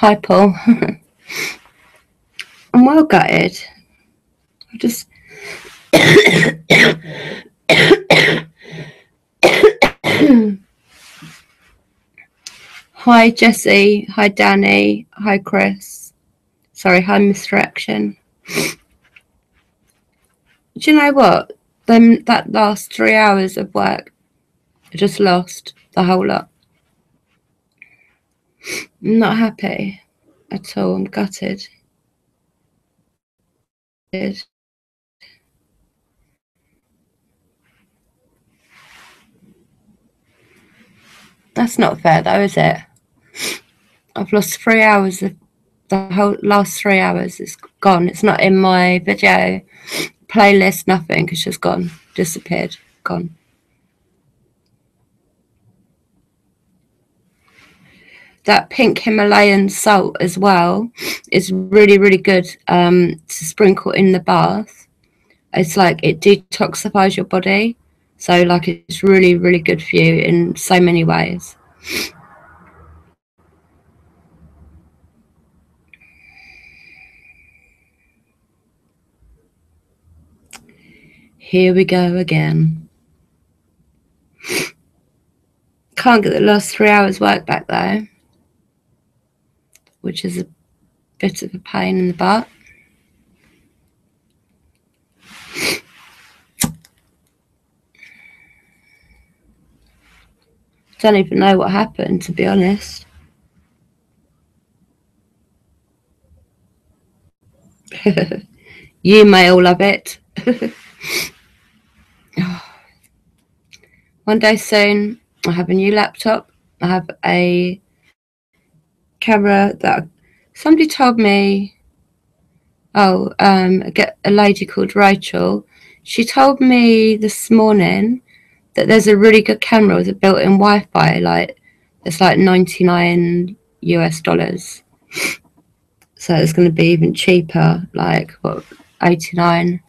Hi, Paul. I'm well gutted. I just. Hi, Jesse. Hi, Danny. Hi, Chris. Sorry, hi, Mr. Action. Do you know what? That last 3 hours of work, I just lost the whole lot. I'm not happy at all. I'm gutted. That's not fair, though, is it? I've lost 3 hours of the whole last 3 hours. It's gone. It's not in my video playlist, nothing. It's just gone, disappeared, gone. That pink Himalayan salt as well is really, really good to sprinkle in the bath. It's like it detoxifies your body. So like it's really, really good for you in so many ways. Here we go again. Can't get the last 3 hours work back though, which is a bit of a pain in the butt. Don't even know what happened, to be honest. You may all love it. One day soon, I have a new laptop. I have a camera that somebody told me. Get a lady called Rachel. She told me this morning that there's a really good camera with a built-in Wi-Fi. Like it's like $99 US. So it's going to be even cheaper. Like what, 89,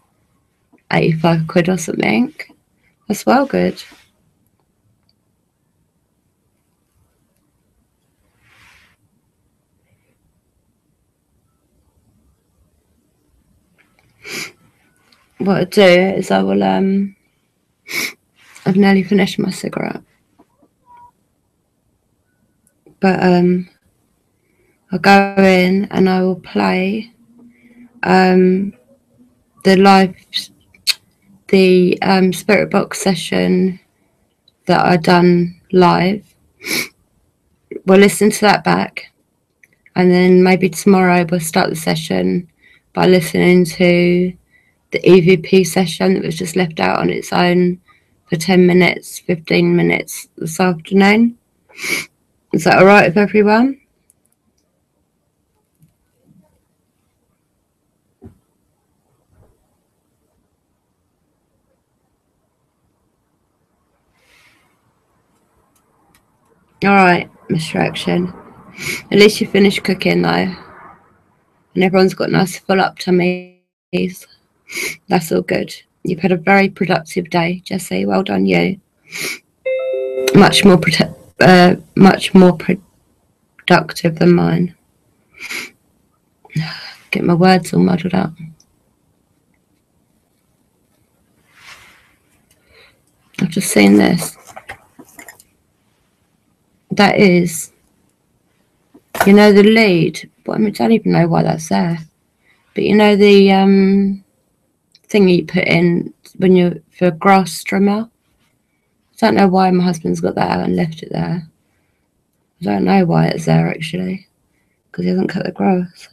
85 quid or something. That's well good. What I'll do is I will I've nearly finished my cigarette, but I'll go in and I will play the Spirit Box session that I done live. We'll listen to that back, and then maybe tomorrow we'll start the session by listening to the EVP session that was just left out on its own for 10 minutes, 15 minutes this afternoon. Is that all right with everyone? All right, Mr. Action. At least you finished cooking though, and everyone's got nice full up tummies. That's all good. You've had a very productive day, Jesse. Well done, you. Much more productive than mine. Get my words all muddled up. I've just seen this. That is, you know, the lead. But I mean, I don't even know why that's there. But you know the thing you put in when you're for a grass trimmer. I don't know why my husband's got that out and left it there. I don't know why it's there actually, because he hasn't cut the grass.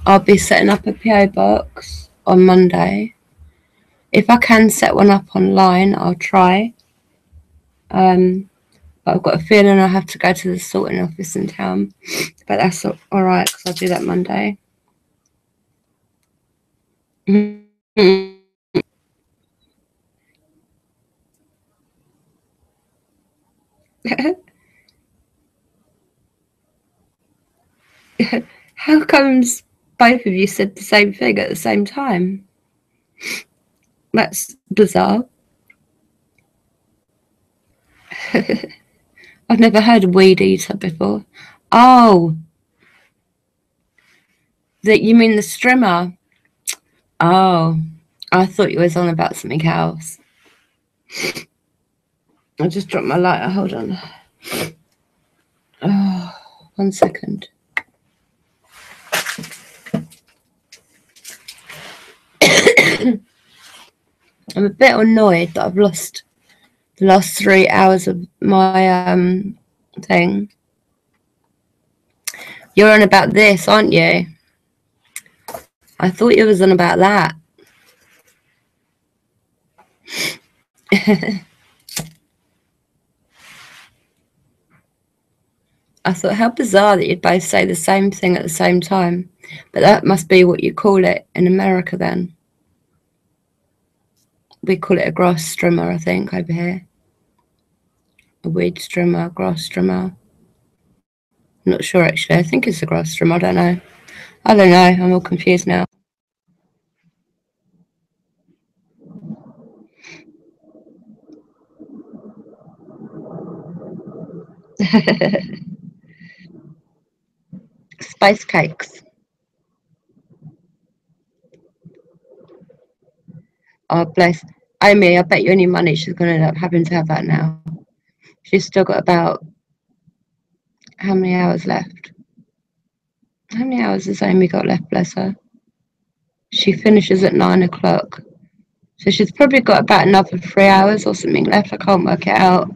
I'll be setting up a PO box on Monday. If I can set one up online, I'll try. But I've got a feeling I'll have to go to the sorting office in town. But that's all right, because I'll do that Monday. times both of you said the same thing at the same time. That's bizarre. I've never heard of weed eater before. Oh, you mean the strimmer? Oh, I thought you was on about something else. I just dropped my lighter. Hold on. Oh, 1 second. I'm a bit annoyed that I've lost the last 3 hours of my thing. You're on about this, aren't you? I thought you was on about that. I thought, how bizarre that you'd both say the same thing at the same time. But that must be what you call it in America then. We call it a grass strimmer, I think, over here. A weed strimmer, grass strimmer. I'm not sure, actually. I think it's a grass strimmer. I don't know. I'm all confused now. Spice cakes. Oh, bless. Amy, I bet you any money she's going to end up having to have that now. She's still got about... How many hours left? How many hours has Amy got left, bless her? She finishes at 9 o'clock. So she's probably got about another 3 hours or something left. I can't work it out.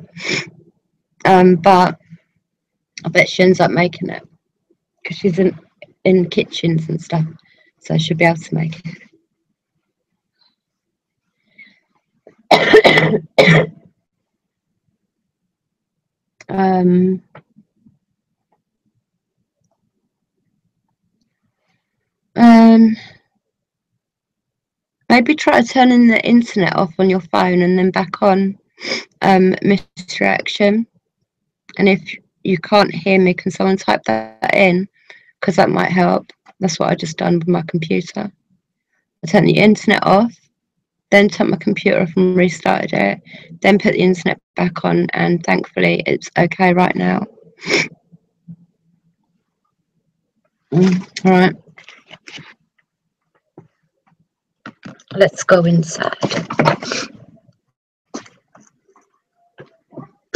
But I bet she ends up making it. Because she's in kitchens and stuff. So she'll be able to make it. Maybe try turning the internet off on your phone and then back on mystery action. And if you can't hear me, can someone type that in? Because that might help. That's what I just done with my computer. I turned the internet off, then turned my computer off and restarted it, then put the internet back on, and thankfully it's okay right now. All right. Let's go inside.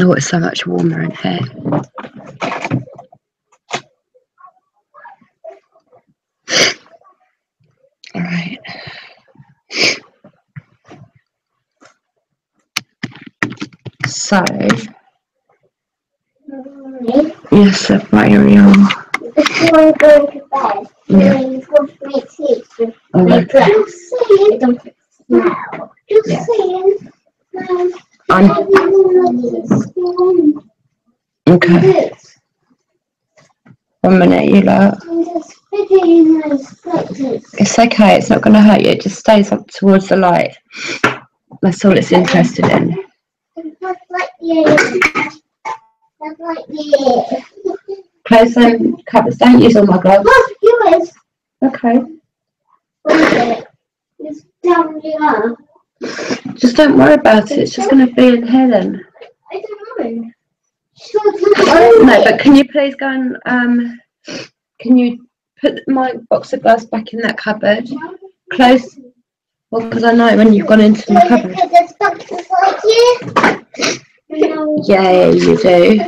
Oh, it's so much warmer in here. All right. So, yes, right here we are. Before I go to bed, you brush my teeth with my dress. I don't smell. Just saying. Okay. 1 minute, you lot. It's okay, it's not going to hurt you. It just stays up towards the light. That's all it's interested in. Close them cupboards. Don't use all my gloves. Oh, yours. Okay. It's down here. Just don't worry about it. It's just going to be in here then. I don't know. No, but can you please go and can you put my box of gloves back in that cupboard? Close. Well, because I know when you've gone into the cupboard. Yeah, you do.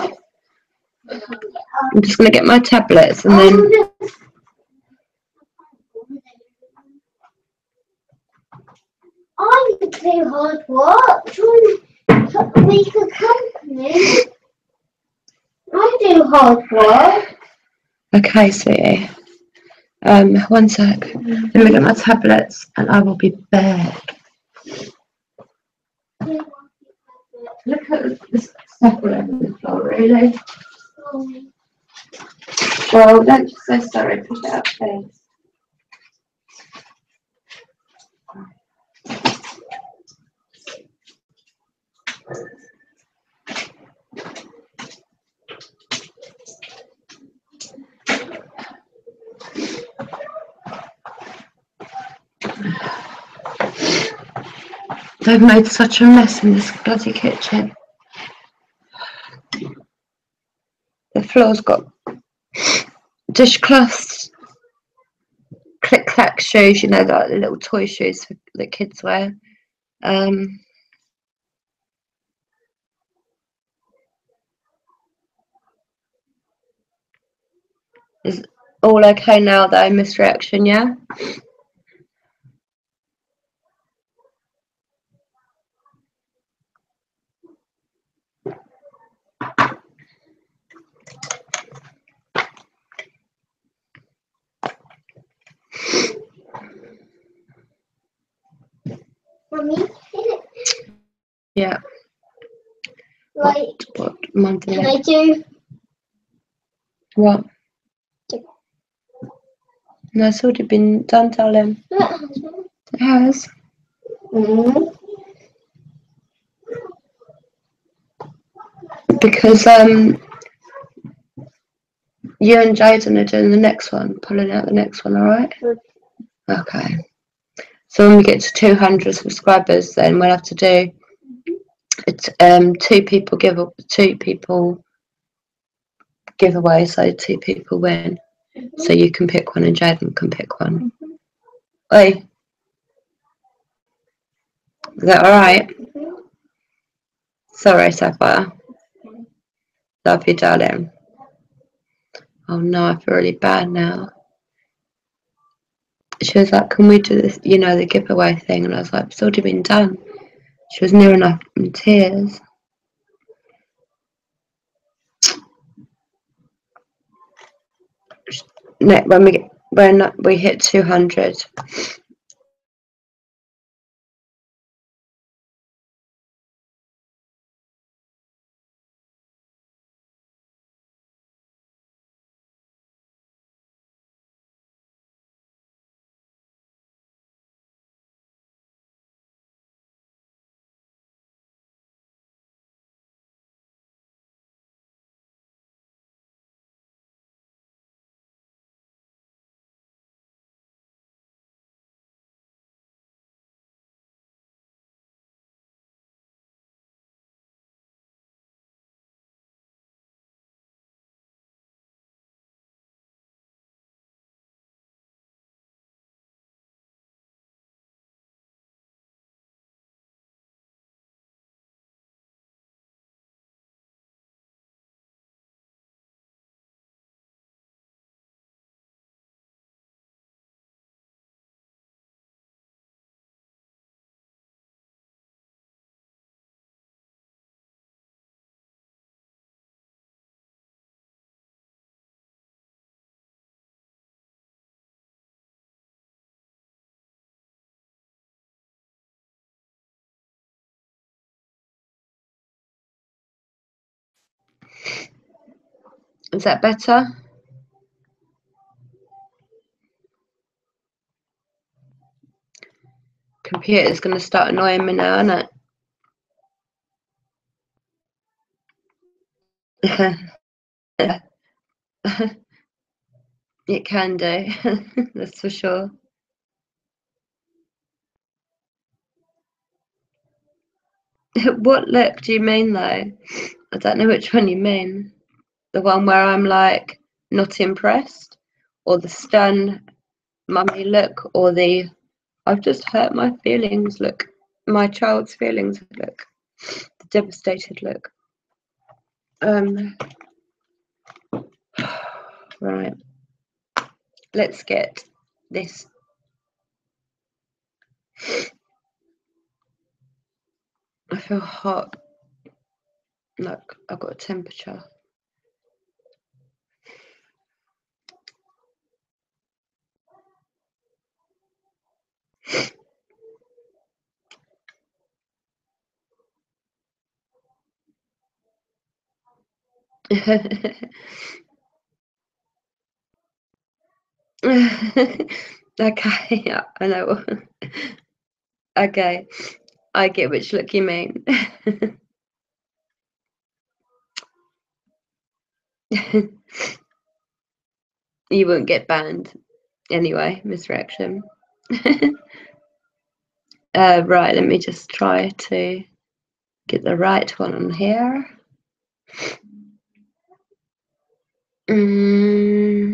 I'm just going to get my tablets and then... I do hard work. We could company. I do hard work. Okay, sweetie. 1 sec. Let me get my tablets and I will be back. Look at this stuff all over the floor, really. Well, don't just say sorry, push it up, please. They've made such a mess in this bloody kitchen. The floor's got dishcloths, click-clack shoes, you know, like the little toy shoes that kids wear. Is all okay now though, misreaction, yeah? For me, Yeah. like, What month can I do? What? No, it's already been done, darling. It has. Because you and Jaden are doing the next one, pulling out the next one, alright? Okay. So when we get to 200 subscribers, then we'll have to do it's two people giveaway, so 2 people win. So you can pick one and Jaden can pick one. Oi. Is that alright? Sorry, Sapphire. Love you, darling. Oh no, I feel really bad now. She was like, can we do this, you know, the giveaway thing? And I was like, it's already been done. She was near enough in tears. When we hit 200. Is that better? Computer's going to start annoying me now, isn't it? It can do, that's for sure. What look do you mean though? I don't know which one you mean. The one where I'm like not impressed, or the stun mummy look, or the I've just hurt my feelings look, my child's feelings look, the devastated look. Right, let's get this. I feel hot, like I've got a temperature. Okay, I know. Okay, I get which look you mean. You won't get banned anyway, misreaction. Right, let me just try to get the right one on here. 29th.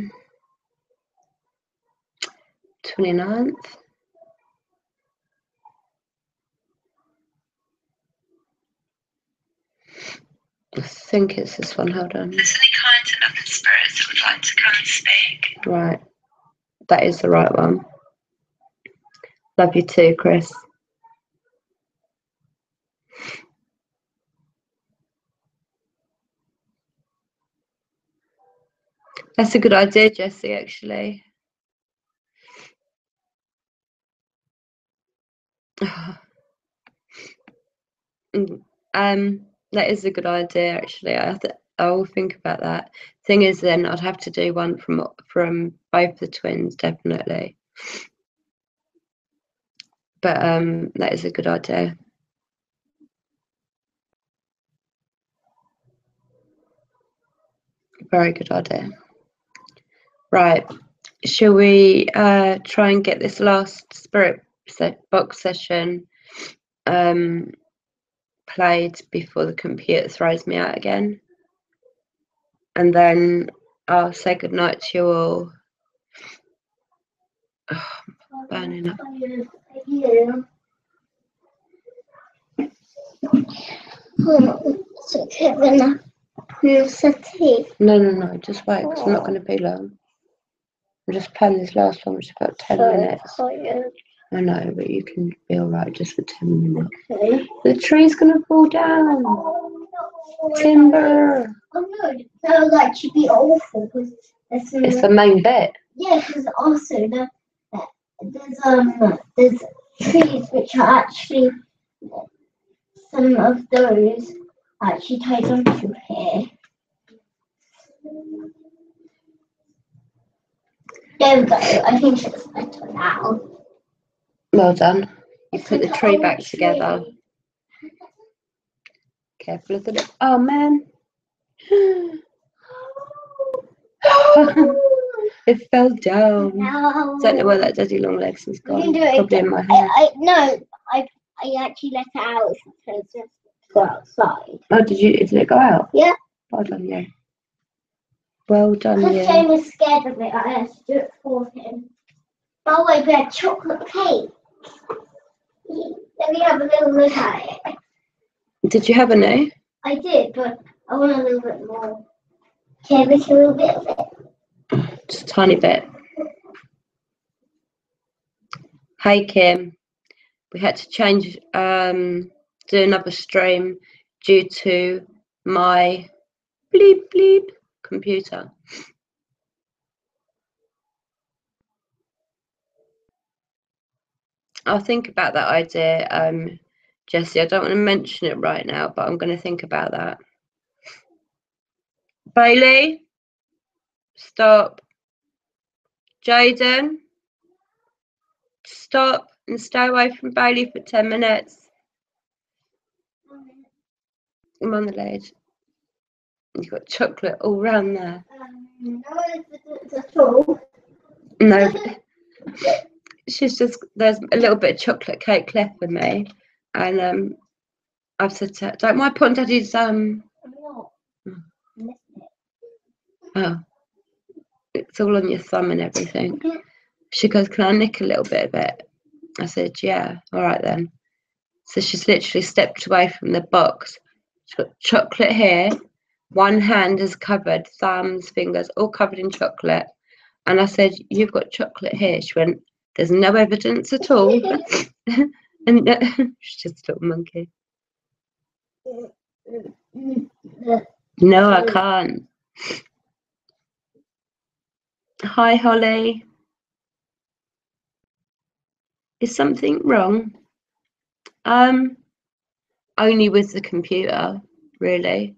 I think it's this one. Hold on. There's any kind enough spirits that would like to come and speak? Right, that is the right one. Love you too, Chris. That's a good idea, Jessie, actually. That is a good idea, actually. I will think about that. Thing is, then I'd have to do one from both the twins, definitely. But that is a good idea. Very good idea. Right. Shall we try and get this last spirit box session played before the computer throws me out again? And then I'll say goodnight to you all. Oh, I'm burning up. So Kevin, No, just wait, because I'm not going to be long. I'm just playing this last one, which is about 10 minutes. I know, but you can be alright just for 10 minutes. Okay. The tree's going to fall down. Timber. Oh no, that would actually be awful because It's the main bit. Yeah, because also there's trees which are actually, some of those actually tied onto here. There we go. I think it's better now. Well done. You put the tree back together. Careful of the. Oh man. It fell down. No. Don't know where that daddy long legs has We gone. can do it Probably again. in my hair. I actually let it out because it's go outside. Oh, did it go out? Yeah. Well done, yeah. Well done, Because yeah. Shane was scared of it, I had to do it for him. By the way, we had chocolate cake. Let me have a little look at it. Did you have any? I did, but I want a little bit more. Can we a little bit of it? Just a tiny bit. Hey Kim, we had to change, do another stream due to my bleep bleep computer. I'll think about that idea, Jessie. I don't want to mention it right now, but I'm going to think about that. Bailey, stop. Jaden, stop and stay away from Bailey for 10 minutes. I'm on the lid. You've got chocolate all round there. No, it's at all. No, there's a little bit of chocolate cake left for me, and I've said to her, don't mind putting Daddy's I'm not. oh, it's all on your thumb and everything. She goes, can I nick a little bit of it? I said, yeah, all right then. So she's literally stepped away from the box. She's got chocolate here. One hand is covered, thumbs, fingers, all covered in chocolate. And I said, you've got chocolate here. She went, there's no evidence at all. And she's just a little monkey. No, I can't. Hi, Holly. Is something wrong? Only with the computer, really.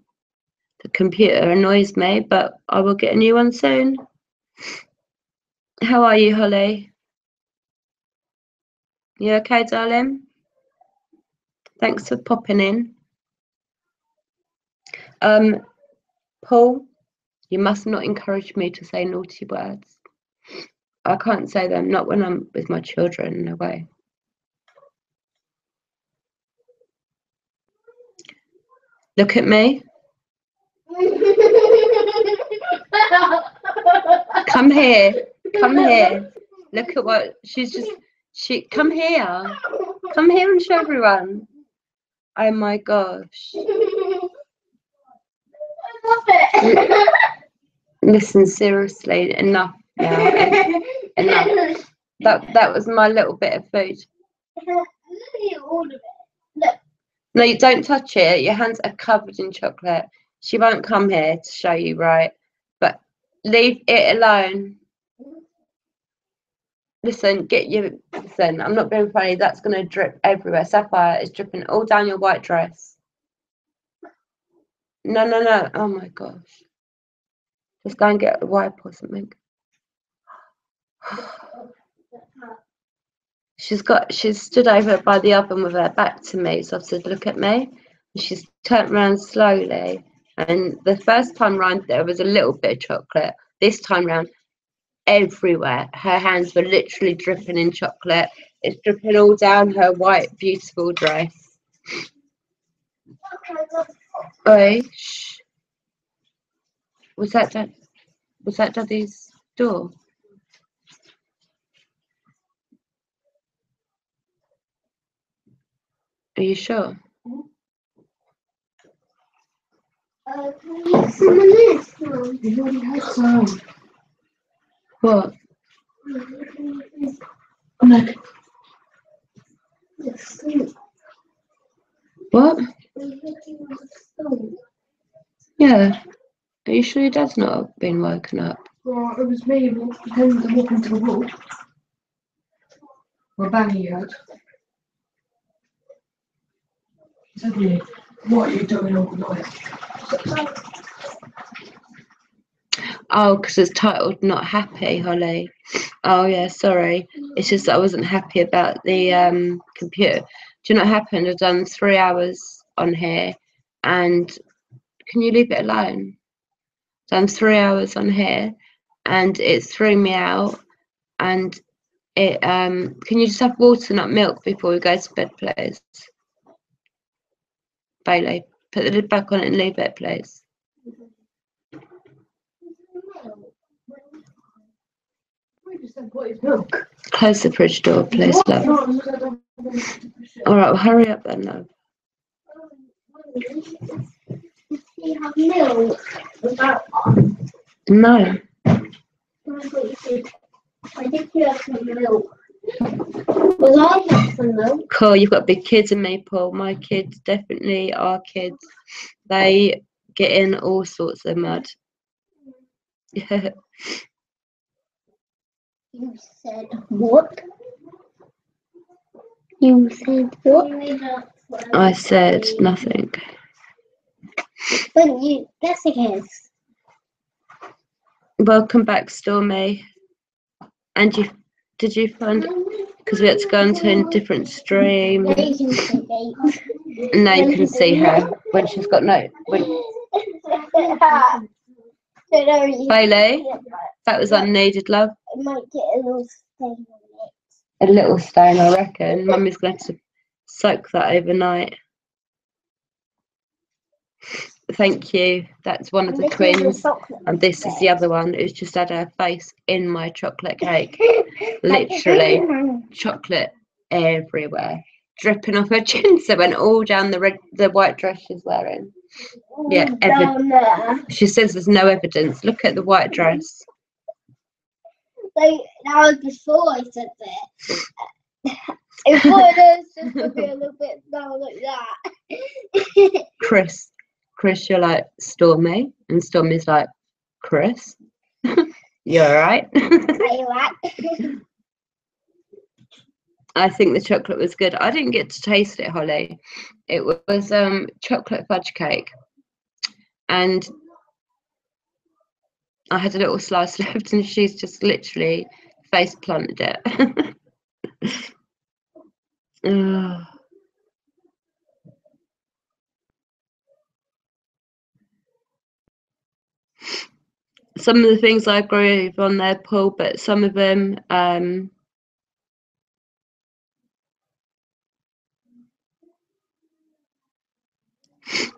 The computer annoys me, but I will get a new one soon. How are you, Holly? You okay, darling? Thanks for popping in. Paul, you must not encourage me to say naughty words. I can't say them, not when I'm with my children, no way. Look at me. Come here. Come here. Look at what she's just. Come here. Come here and show everyone. Oh my gosh. Listen, seriously, enough now. Enough. That was my little bit of food. No, you don't touch it. Your hands are covered in chocolate. She won't come here to show you, right? But leave it alone. Listen, listen, I'm not being funny. That's going to drip everywhere. Sapphire is dripping all down your white dress. No, no, no. Oh my gosh. Just go and get a wipe or something. She's stood over by the oven with her back to me, so I said, look at me. And she's turned around slowly. And the first time round there was a little bit of chocolate. This time round, everywhere. Her hands were literally dripping in chocolate. It's dripping all down her white, beautiful dress. Oi, shh. Was that Daddy's door? Are you sure? What? What? Yeah. Are you sure your dad's not been woken up? Well, it was me pretending to walk into the wall. Well, bang he heard. He said to me, what are you doing all night? Oh, because it's titled Not Happy, Holly. Oh, yeah, sorry. It's just that I wasn't happy about the computer. Do you know what happened? I've done 3 hours on here, and can you leave it alone? Done 3 hours on here, and it threw me out, and it can you just have water, not milk, before we go to bed, please? Bailey, put the lid back on it and leave it, please. Close the fridge door, please, love. All right, well, hurry up then, love. You have milk without No. I think you have some milk. Well, I have some milk. Cool, you've got big kids in me, Paul. My kids definitely are kids. They get in all sorts of mud. Yeah. You said what? You said what? I said nothing. But that's a guess. Welcome back, Stormy. And did you find, because we had to go into a different stream. Now you can see Bates. And now you can see her when she's got Bailey, that was unneeded, love. It might get a little stain on A little stain, I reckon. Mummy's going to soak that overnight. Thank you. That's one of the twins. And this is the other one who's just had her face in my chocolate cake. Literally, chocolate everywhere. Dripping off her chin, so it went all down the white dress she's wearing. Yeah, she says there's no evidence. Look at the white dress. Like, that was before I said that. Before it was just going to be a little bit down like that. Chris, you're like, Stormy. And Stormy's like, Chris, you alright? Are you right? I think the chocolate was good. I didn't get to taste it, Holly. It was chocolate fudge cake. And I had a little slice left and she's just literally face planted it. Oh. Some of the things I agree with on there, Paul, but some of them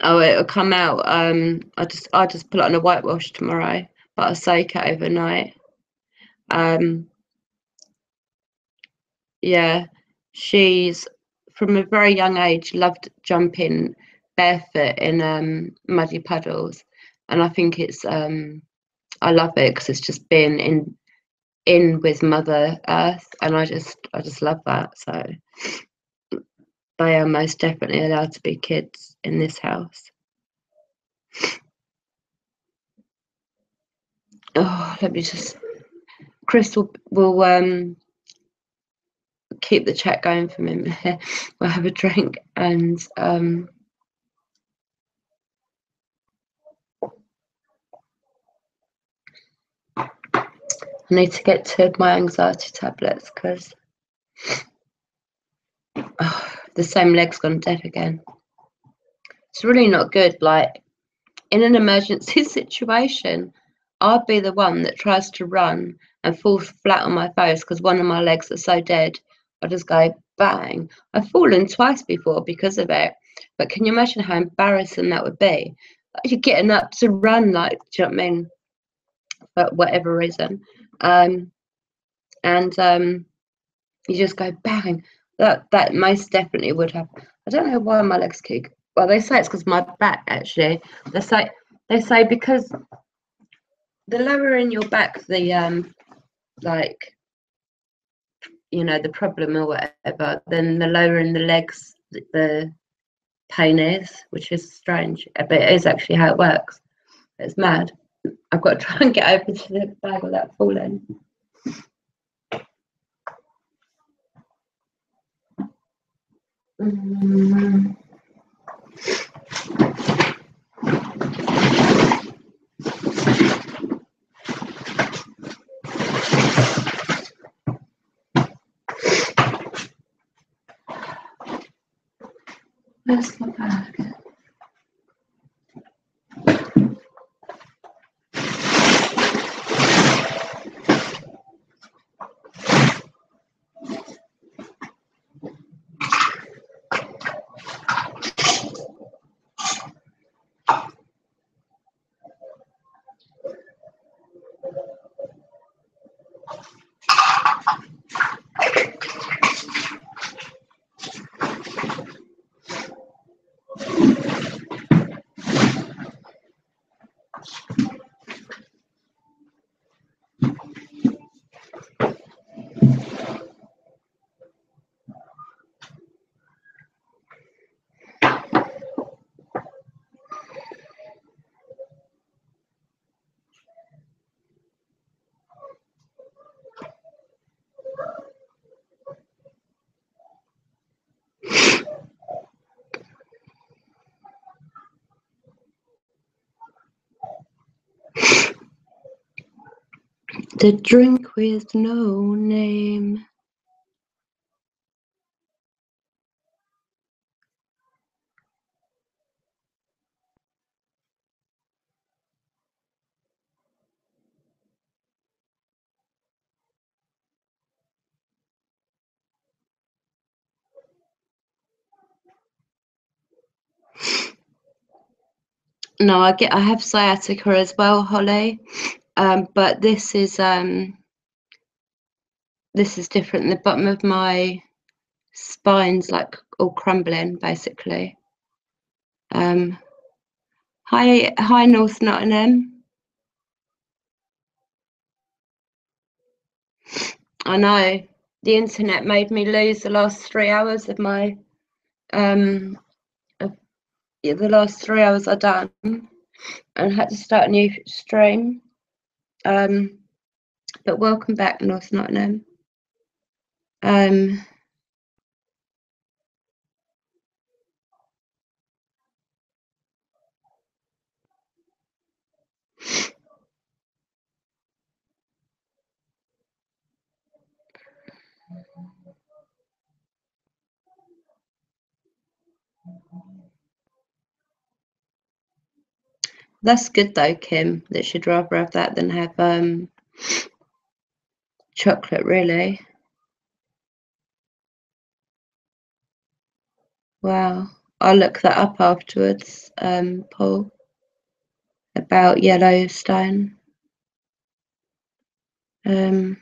Oh, it'll come out. I just put it on a whitewash tomorrow, but I'll soak it overnight. Yeah, she's from a very young age loved jumping barefoot in muddy puddles, and I think it's I love it because it's just being in with Mother Earth, and I just love that. So they are most definitely allowed to be kids in this house. Oh, let me just. Chris will keep the chat going for me. We'll have a drink and I need to get to my anxiety tablets because the same leg's gone dead again. It's really not good. Like in an emergency situation, I'd be the one that tries to run and falls flat on my face because one of my legs are so dead. I just go bang. I've fallen twice before because of it. But can you imagine how embarrassing that would be? You're getting up to run, like, do you know what I mean? For whatever reason. You just go bang. That most definitely would happen. I don't know why my legs kick. Well, they say it's because my back actually. They say because the lower in your back, the like the problem or whatever, then the lower in the legs the pain is, which is strange, but it is actually how it works. It's mad. I've got to try and get over to the bag without falling. Where's my bag? The drink with no name. No, I have sciatica as well, Holly. But this is different. The bottom of my spine's like all crumbling, basically. Hi, North Nottingham. I know the internet made me lose the last 3 hours of my the last 3 hours I done and had to start a new stream. But welcome back, North Nottingham. That's good though, Kim, that she'd rather have that than have chocolate, really. Wow. I'll look that up afterwards, Paul, about Yellowstone. Hey,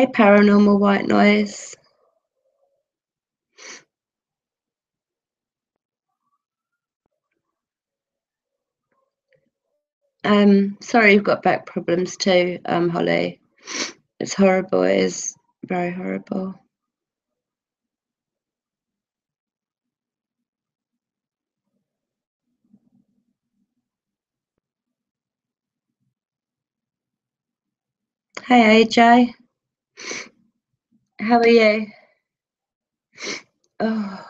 Paranormal White Noise. Sorry you've got back problems too, Holly. It's horrible, it is very horrible. Hey AJ, how are you? Oh,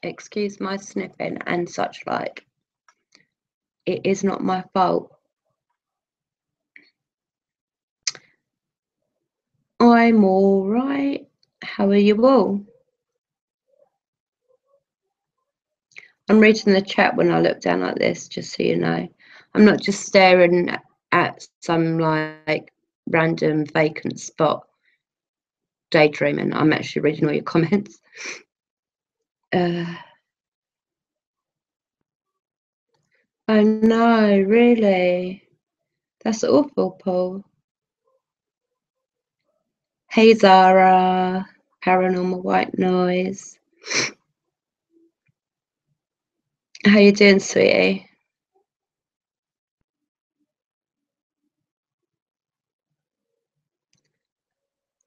excuse my sniffing and such like. It is not my fault. I'm all right. How are you all? I'm reading the chat when I look down like this, just so you know. I'm not just staring at some like random vacant spot daydreaming. I'm actually reading all your comments. I know, really. That's awful, Paul. Hey Zara, Paranormal White Noise. How you doing, sweetie?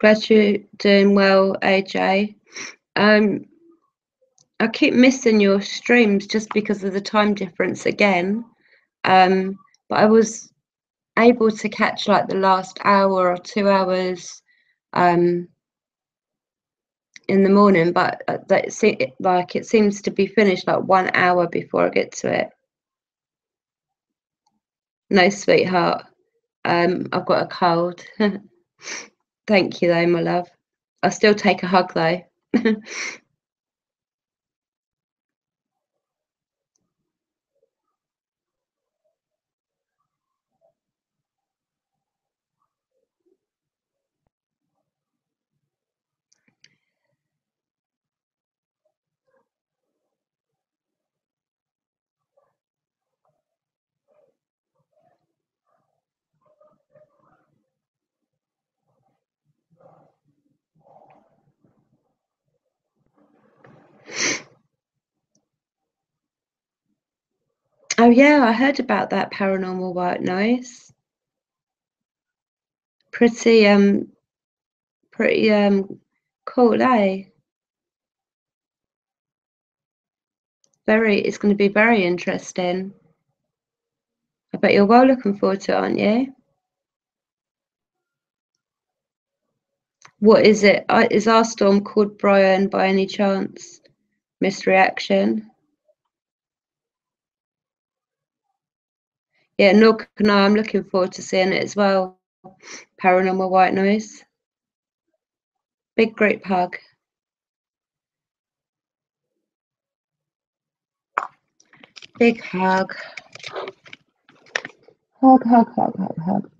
Glad you're doing well, AJ. I keep missing your streams just because of the time difference again. But I was able to catch like the last hour or 2 hours in the morning, but it seems to be finished like 1 hour before I get to it. No, sweetheart. I've got a cold. Thank you though, my love. I'll still take a hug though. Oh yeah, I heard about that Paranormal White Noise. Pretty cool, eh? It's going to be very interesting. I bet you're well looking forward to it, aren't you? What is it? Is our storm called Brian by any chance? Misreaction? Yeah, Nook and I'm looking forward to seeing it as well. Paranormal White Noise. Big group hug. Big hug. Hug, hug, hug, hug, hug.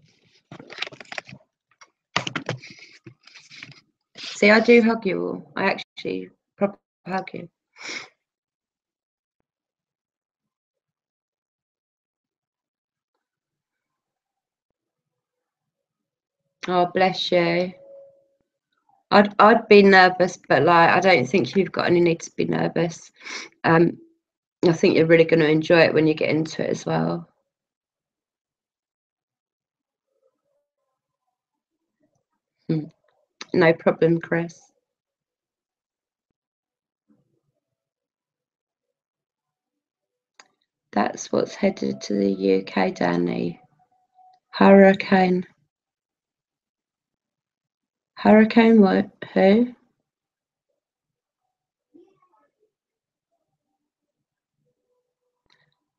See, I do hug you all. I actually proper hug you. Oh, bless you. I'd be nervous, but like I don't think you've got any need to be nervous. I think you're really going to enjoy it when you get into it as well. No problem, Chris. That's what's headed to the UK, Danny. Hurricane. Hurricane what? Who?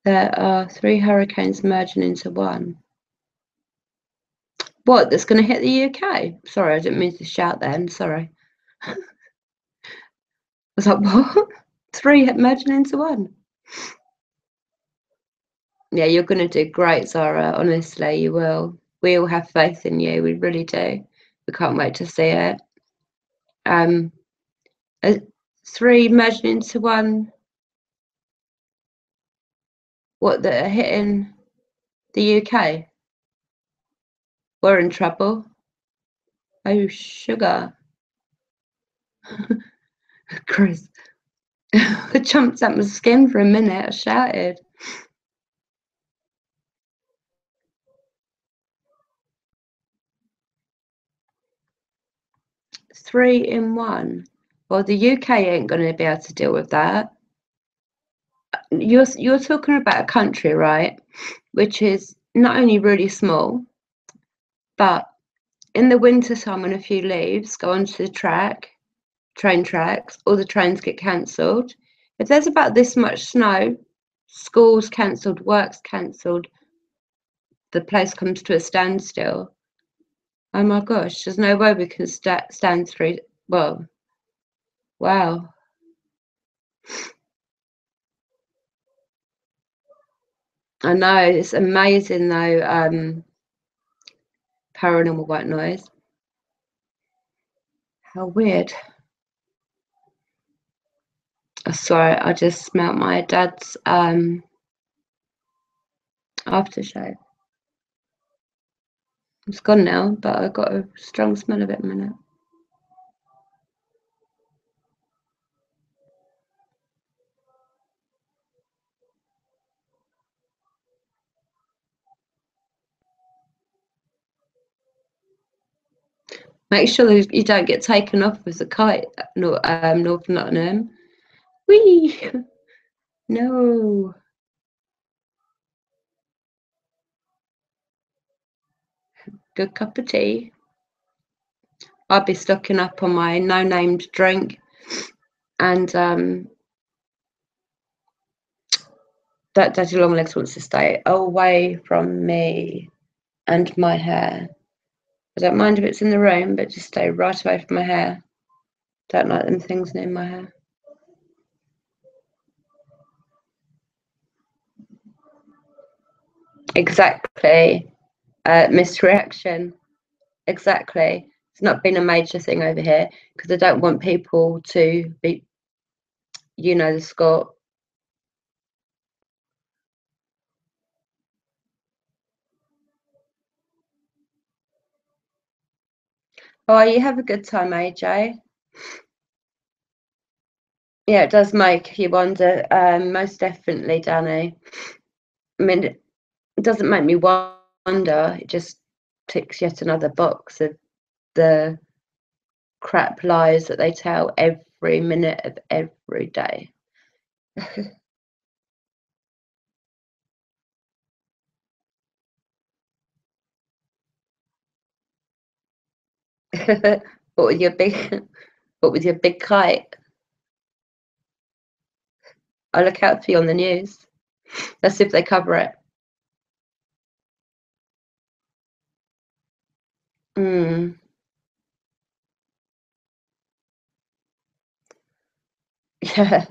There are 3 hurricanes merging into one. What, that's going to hit the UK? Sorry, I didn't mean to shout then. Sorry. I was like, what? 3 merging into one? Yeah, you're going to do great, Zara. Honestly, you will. We all have faith in you. We really do. We can't wait to see it. 3 merging into 1. What, that are hitting the UK? We're in trouble. Oh, sugar. Chris. I jumped out my skin for a minute. I shouted. Three in 1. Well, the UK ain't going to be able to deal with that. You're talking about a country, right, which is not only really small, but in the winter time when a few leaves go onto the train tracks, all the trains get cancelled. If there's about this much snow, schools cancelled, work's cancelled, the place comes to a standstill. Oh my gosh, there's no way we can stand through. Well, wow. I know, it's amazing though, paranormal white noise. How weird. Sorry, I just smelt my dad's aftershave. It's gone now, but I got a strong smell of it in a minute. Make sure you don't get taken off with a kite, North Nottingham. Whee! No. Good cup of tea. I'll be stocking up on my no-named drink, and that Daddy Longlegs wants to stay away from me and my hair. I don't mind if it's in the room, but just stay right away from my hair. Don't like them things near my hair. Exactly. Misreaction. Exactly. It's not been a major thing over here because I don't want people to be, the score. Oh, you have a good time, AJ. Yeah, it does make you wonder. Most definitely, Danny. I mean, it doesn't make me wonder. It just ticks yet another box of the crap lies that they tell every minute of every day. What with your big kite? I look out for you on the news. Let's see if they cover it. Yeah,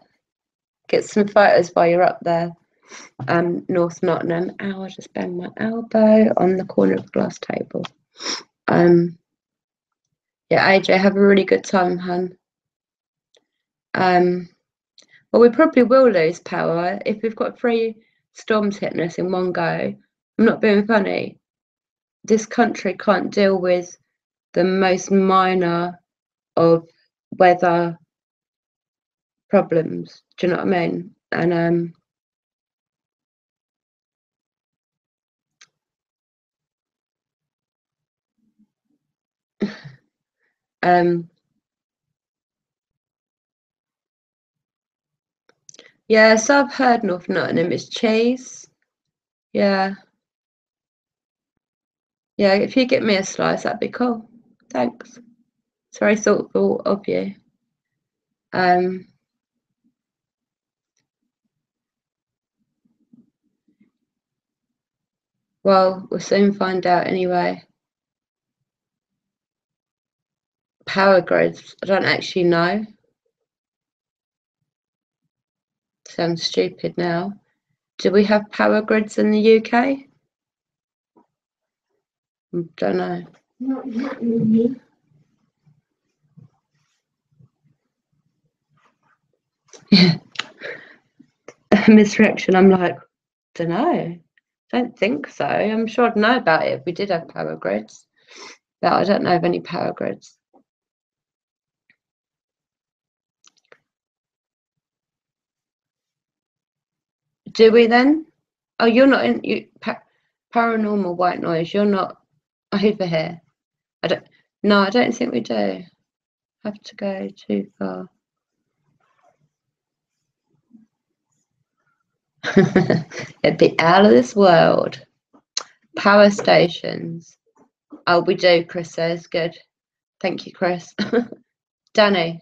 get some photos while you're up there. North Nottingham. Ow, I just banged my elbow on the corner of the glass table. Yeah, AJ, have a really good time, hun. Well, we probably will lose power if we've got 3 storms hitting us in one go. I'm not being funny. This country can't deal with the most minor of weather problems. Do you know what I mean? And yeah, so I've heard North Nottingham is cheese. Yeah. Yeah, if you get me a slice, that'd be cool. Thanks. It's very thoughtful of you. Well, we'll soon find out anyway. Power grids, I don't actually know. Sounds stupid now. Do we have power grids in the UK? Don't know. Not that many. Yeah. Misreaction. I'm like, don't know. Don't think so. I'm sure I'd know about it if we did have power grids, but I don't know of any power grids. Do we then? Oh, you're not in paranormal white noise. You're not over here. I don't. No, I don't think we do. Have to go too far. It'd be out of this world. Power stations. Oh, we do, Chris says. Good. Thank you, Chris. Danny.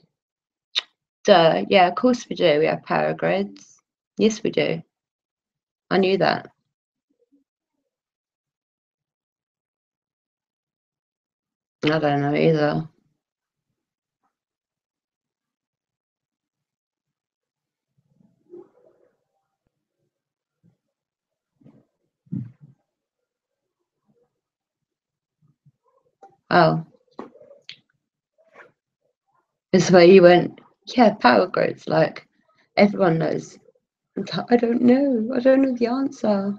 Duh. Yeah, of course we do. We have power grids. Yes, we do. I knew that. I don't know either. Oh. It's where you went, yeah, power grids, like everyone knows. I don't know. I don't know the answer.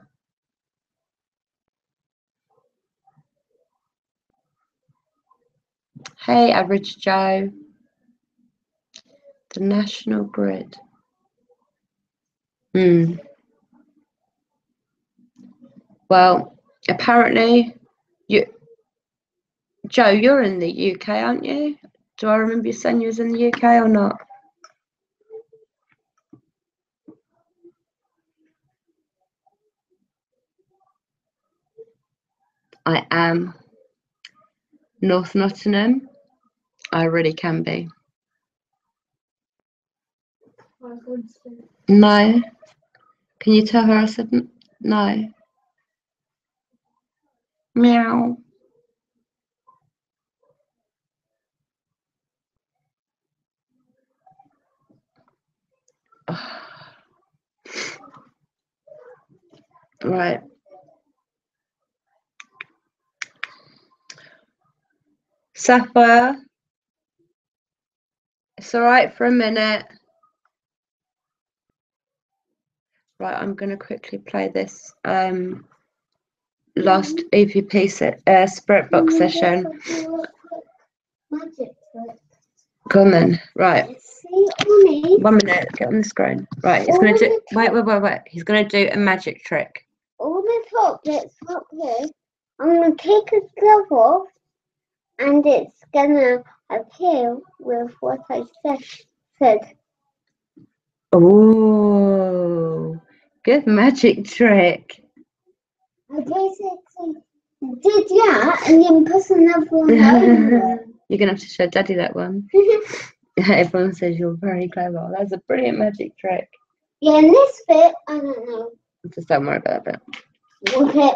Hey, Average Joe. The national grid. Well, apparently, Joe, you're in the UK, aren't you? Do I remember you saying you was in the UK or not? I am. North Nottingham. I really can be. No. Can you tell her I said no? Meow. Right. Sapphire. It's all right for a minute. Right, I'm going to quickly play this last EVP spirit box session. Come on then. Right. 1 minute. Get on the screen. Right, he's going to do... Wait. He's going to do a magic trick. All the top bits up here, I'm going to take his glove off and it's going to appear with what I said. Oh, good magic trick. I basically did that and then put another one over. You're going to have to show Daddy that one. Everyone says you're very clever. That's a brilliant magic trick. Yeah, and this bit, I don't know. Just don't worry about it. Okay.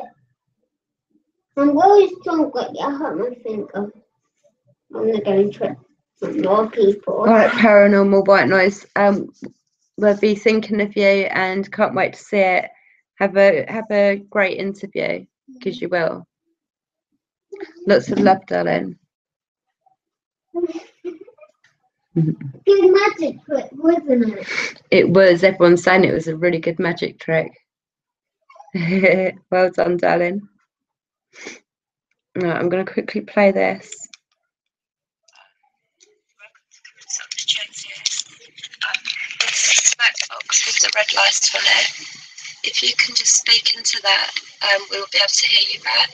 I'm really strong, but I hurt my finger. I'm not going to trick some more people. All right, paranormal white noise. We'll be thinking of you and can't wait to see it. Have a great interview, because you will. Lots of love, darling. Good magic trick, wasn't it? It was. Everyone's saying it was a really good magic trick. Well done, darling. Right, I'm going to quickly play this. This black box with the red lights on it. If you can just speak into that, we'll be able to hear you back.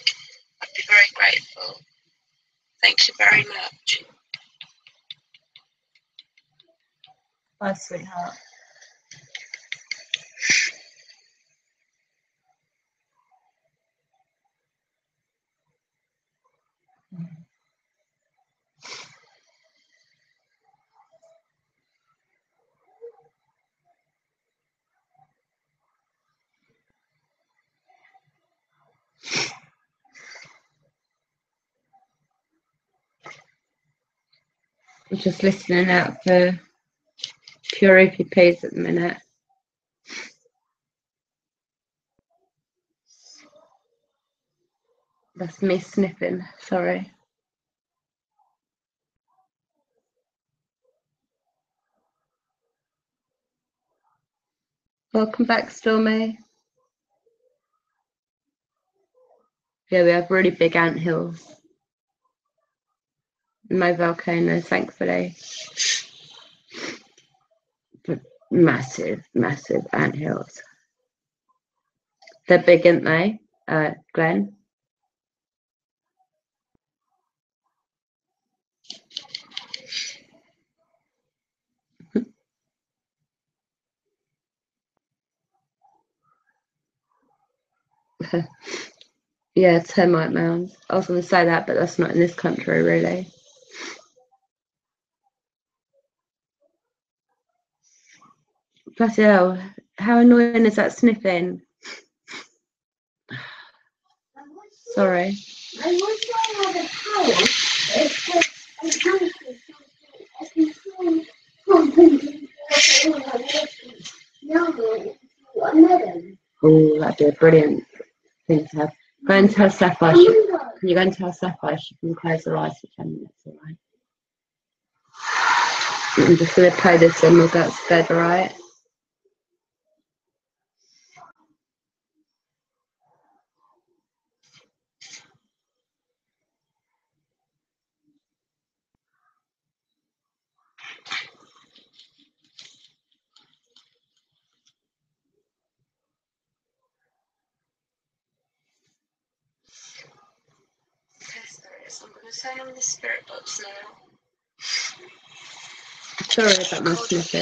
I'd be very grateful. Thank you very much. Bye, sweetheart. I'm just listening out for pure EPPs at the minute. That's me sniffing, sorry. Welcome back, Stormy. Yeah, we have really big ant hills. No volcanoes, thankfully. But massive, massive ant hills. They're big, aren't they, Glenn? Yeah, termite mounds. I was going to say that, but that's not in this country, really. Bloody hell, how annoying is that sniffing? Sorry. I wish I had a house. It's just a house Oh, that'd be a brilliant thing to have. Go and tell Sapphire. Can you go and tell Sapphire she can close her eyes for 10 minutes, alright? I'm just going to play this and we'll go to bed, alright? So I'm going to turn on the spirit box now. Sorry about my sniffing. I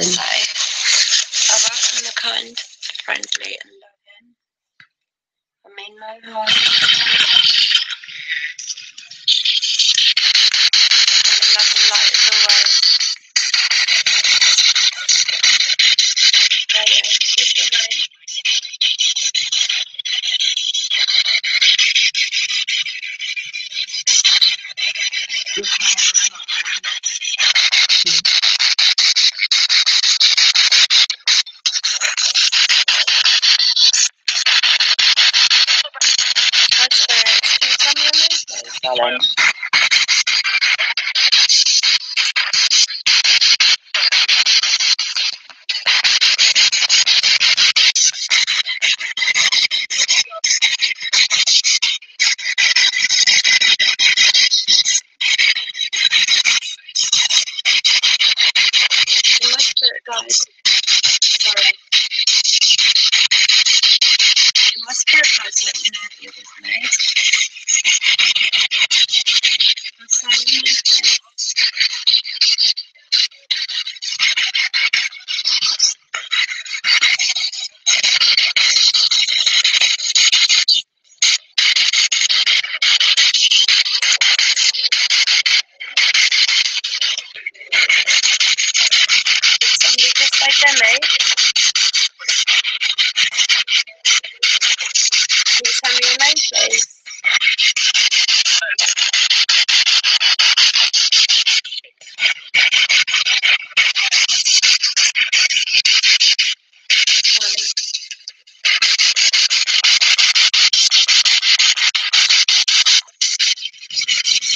welcome the kind, the friendly and loving. I mean no harm. And the love and light as always. There you go. Just the name. Hi spirits, can you tell me your name please, darling? And my spirit guides, sorry. And my spirit guides let me know if you're with me. I'm saying your name please. Did somebody just say Demi? Can you tell me your name please?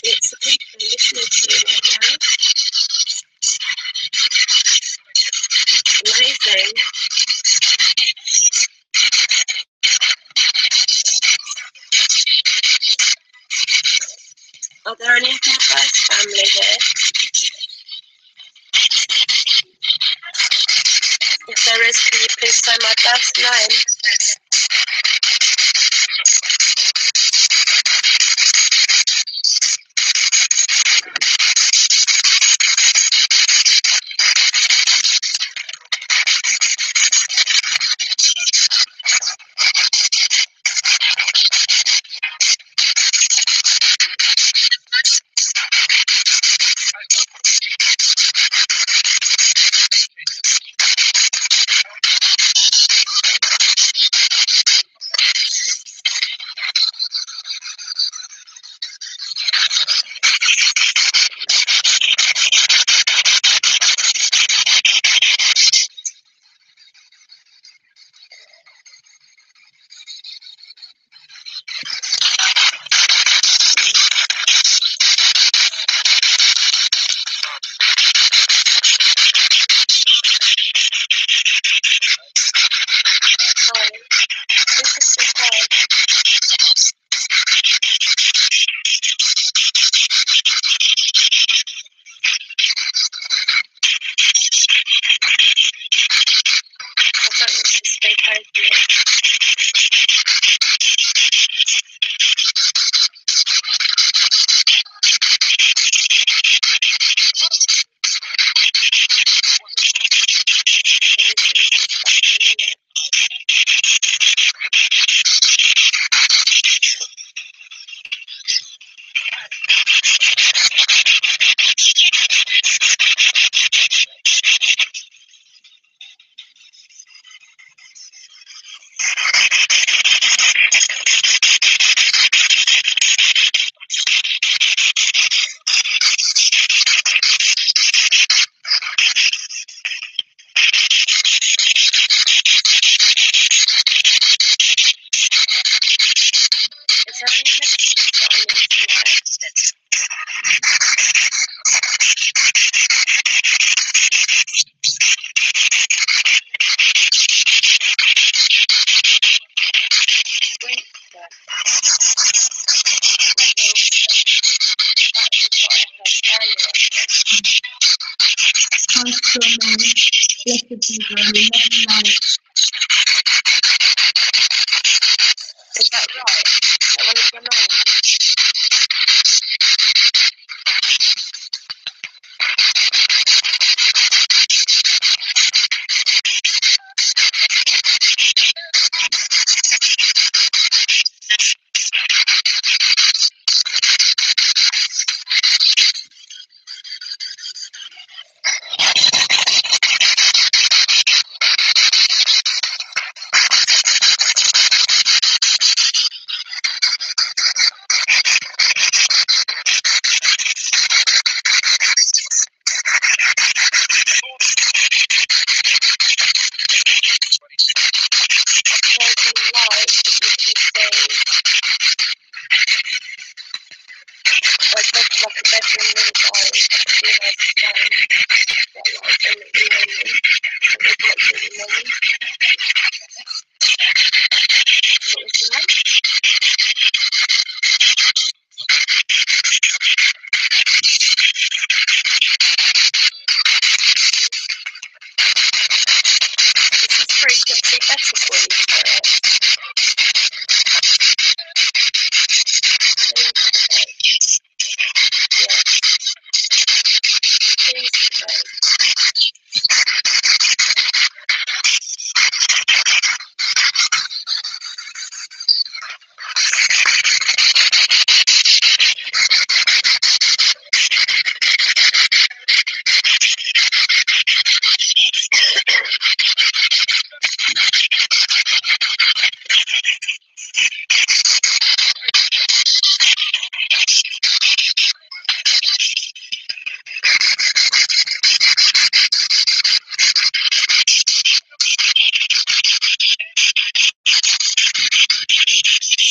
It's the people listening to you right now. Amazing. Are there any of my birth family here? If there is, can you please say my birth name? This is superb. I don't want to speak over you. Is there any messages that I need to know? Wait, yeah. That is what I heard earlier. Blessed be the lovely light. Is that right? Is that one of your names? Frequency better for you, Spirit?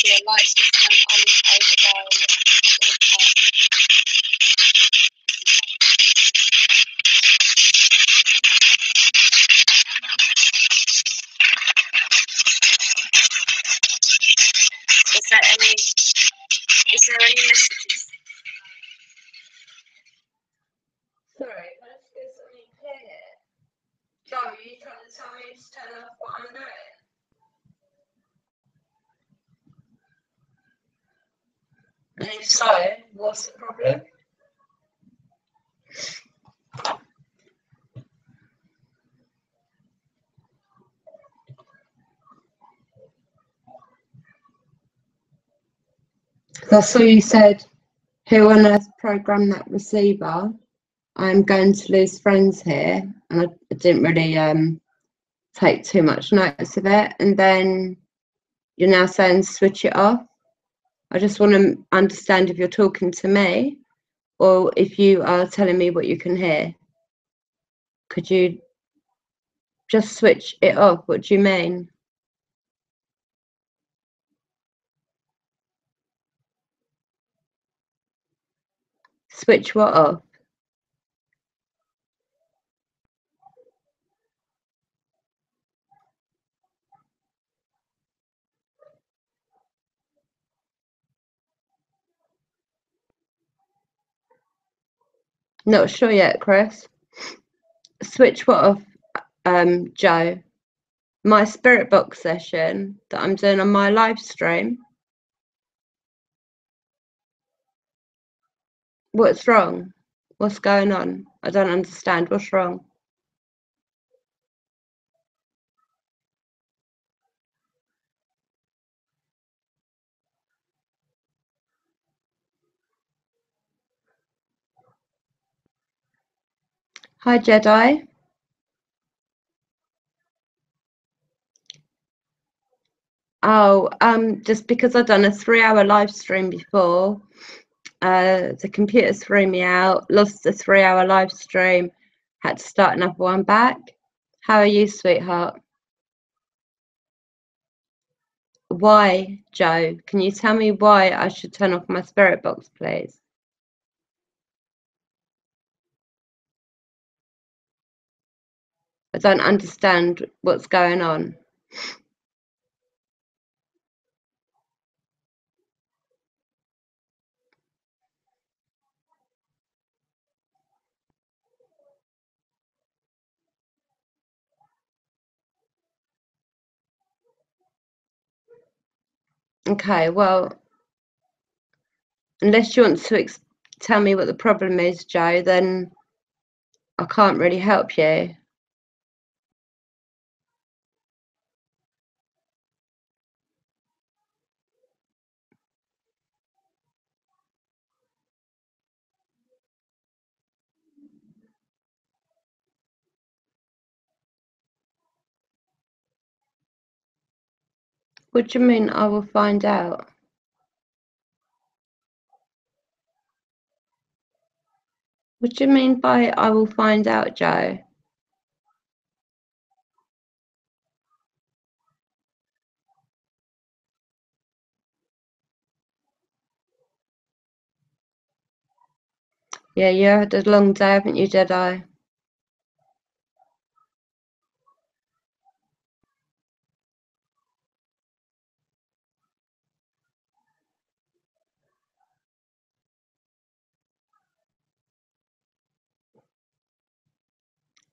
Your light system over there on the is there any messages? Sorry, can I just get something clear? Joe, are you trying to tell me to turn off what I'm doing? And if so, what's the problem? I saw you said, who on earth programmed that receiver? I'm going to lose friends here. And I didn't really take too much notice of it. And then you're now saying switch it off. I just want to understand if you're talking to me or if you are telling me what you can hear. Could you just switch it off? What do you mean? Switch what off? Not sure yet, Chris. Switch what off, Joe? My spirit box session that I'm doing on my live stream. What's wrong? What's going on? I don't understand. What's wrong? Hi, Jedi. Oh, just because I've done a 3-hour live stream before, the computer threw me out, lost the 3-hour live stream, had to start another one back. How are you, sweetheart? Why, Joe? Can you tell me why I should turn off my spirit box, please? I don't understand what's going on. Okay, well, unless you want to tell me what the problem is, Joe, then I can't really help you. What do you mean I will find out? What do you mean by I will find out, Joe? Yeah, you had a long day, haven't you, Jedi?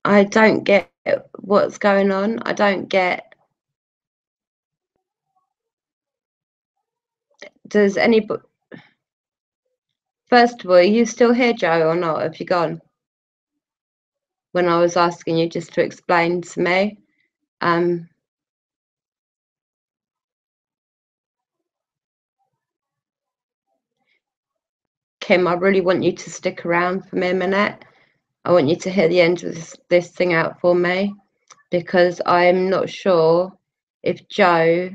I don't get what's going on. I don't get. Does anybody? First of all, are you still here, Joe, or not? Have you gone? When I was asking you just to explain to me, Kim, I really want you to stick around for me a minute. I want you to hear the end of this thing out for me, because I'm not sure if Joe.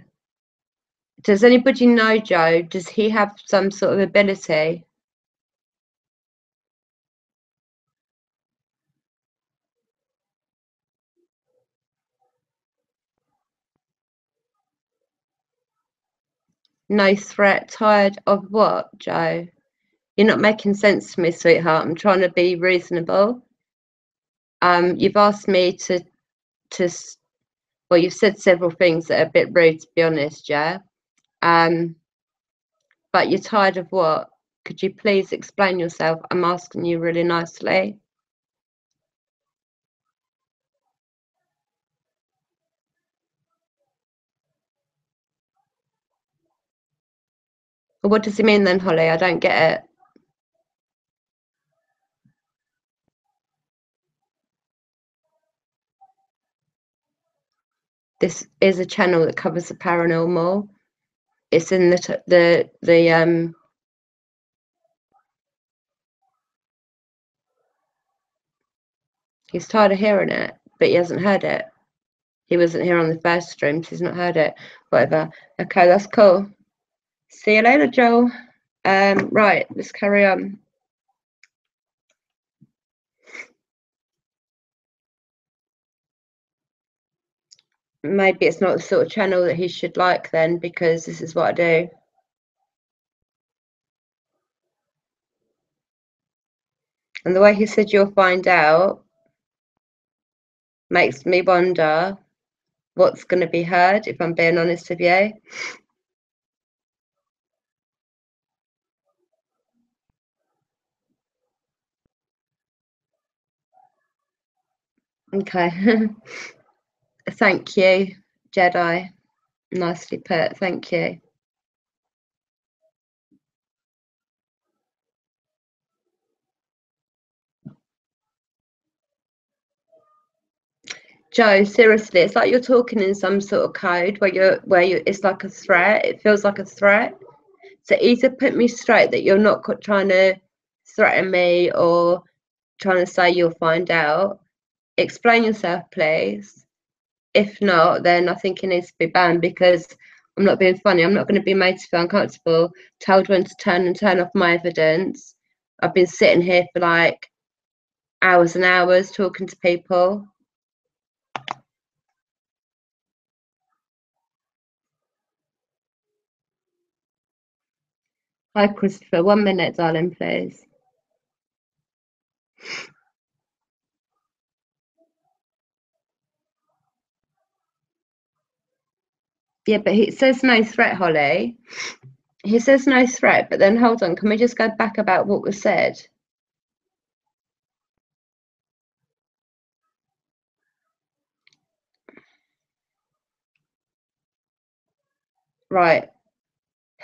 Does anybody know Joe? Does he have some sort of ability? No threat. Tired of what, Joe? You're not making sense to me, sweetheart. I'm trying to be reasonable. You've asked me to, well, you've said several things that are a bit rude, to be honest, yeah? But you're tired of what? Could you please explain yourself? I'm asking you really nicely. What does he mean then, Holly? I don't get it. This is a channel that covers the paranormal. It's in the he's tired of hearing it, but he hasn't heard it. He wasn't here on the first stream, so he's not heard it. Whatever. Okay, that's cool. See you later, Joel. Right, let's carry on. Maybe it's not the sort of channel that he should like then, because this is what I do. And the way he said you'll find out makes me wonder what's going to be heard, if I'm being honest with you. Okay. Thank you, Jedi. Nicely put. Thank you. Joe, seriously, it's like you're talking in some sort of code where you it's like a threat. It feels like a threat. So either put me straight that you're not trying to threaten me or trying to say you'll find out. Explain yourself, please. If not, then I think it needs to be banned because I'm not being funny. I'm not going to be made to feel uncomfortable, told when to turn off my evidence. I've been sitting here for like hours and hours talking to people. Hi, Christopher. 1 minute, darling, please. Yeah, but he says no threat, Holly. He says no threat, but then hold on. Can we just go back about what was said? Right.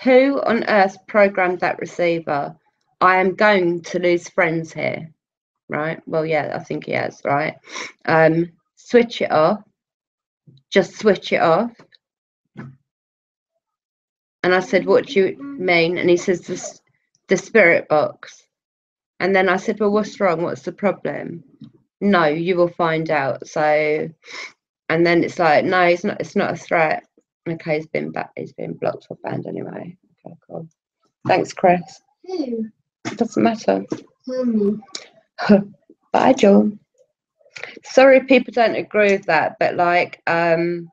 Who on earth programmed that receiver? I am going to lose friends here. Right. Well, yeah, I think he has. Right. Switch it off. Just switch it off. And I said, what do you mean? And he says, the spirit box. And then I said, well, what's wrong? What's the problem? No, you will find out. So, and then it's like, no, it's not a threat. Okay, he's been blocked or banned anyway. Okay, cool. Thanks, Chris. Who? It doesn't matter. Hmm. Bye, Joel. Sorry, people don't agree with that, but like, I'm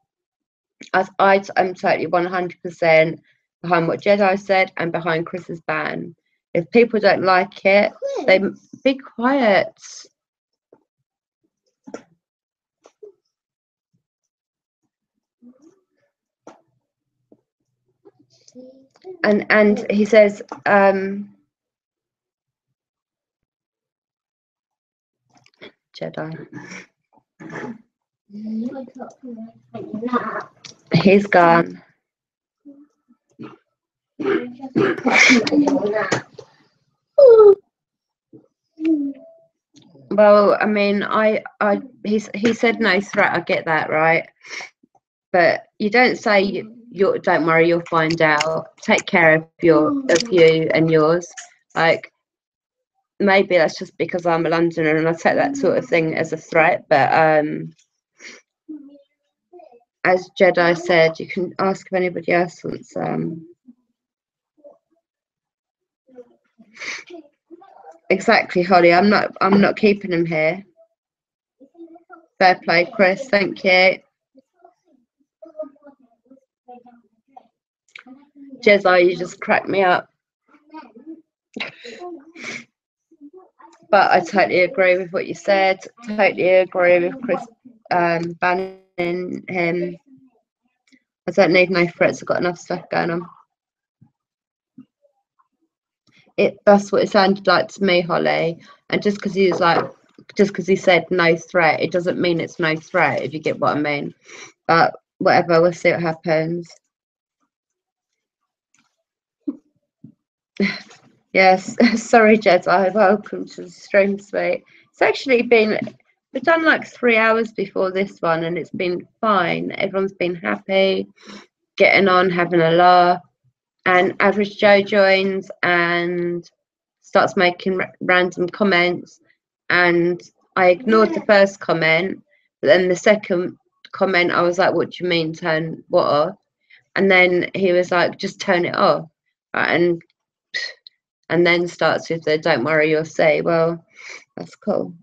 totally 100% behind what Jedi said and behind Chris's ban. If people don't like it, they be quiet. And he says, Jedi. He's gone. Well, I mean, he said no threat. I get that, right? But you don't say you don't worry, you'll find out. Take care of you and yours. Like maybe that's just because I'm a Londoner and I take that sort of thing as a threat. But as Jedi said, you can ask if anybody else wants. Exactly, Holly. I'm not keeping him here. Fair play, Chris. Thank you. Jedi, you just cracked me up. But I totally agree with what you said. Totally agree with Chris banning him. I don't need no threats. I've got enough stuff going on. That's what it sounded like to me, Holly. And just because he said no threat, it doesn't mean it's no threat, if you get what I mean. But whatever, we'll see what happens. Yes, sorry, Jedi. Welcome to the stream, sweet. It's actually we've done like 3 hours before this one, and it's been fine. Everyone's been happy, getting on, having a laugh. And Average Joe joins and starts making random comments, and I ignored the first comment, but then the second comment I was like, what do you mean turn what off? And then he was like, just turn it off. And then starts with the don't worry, you'll see. Well, that's cool.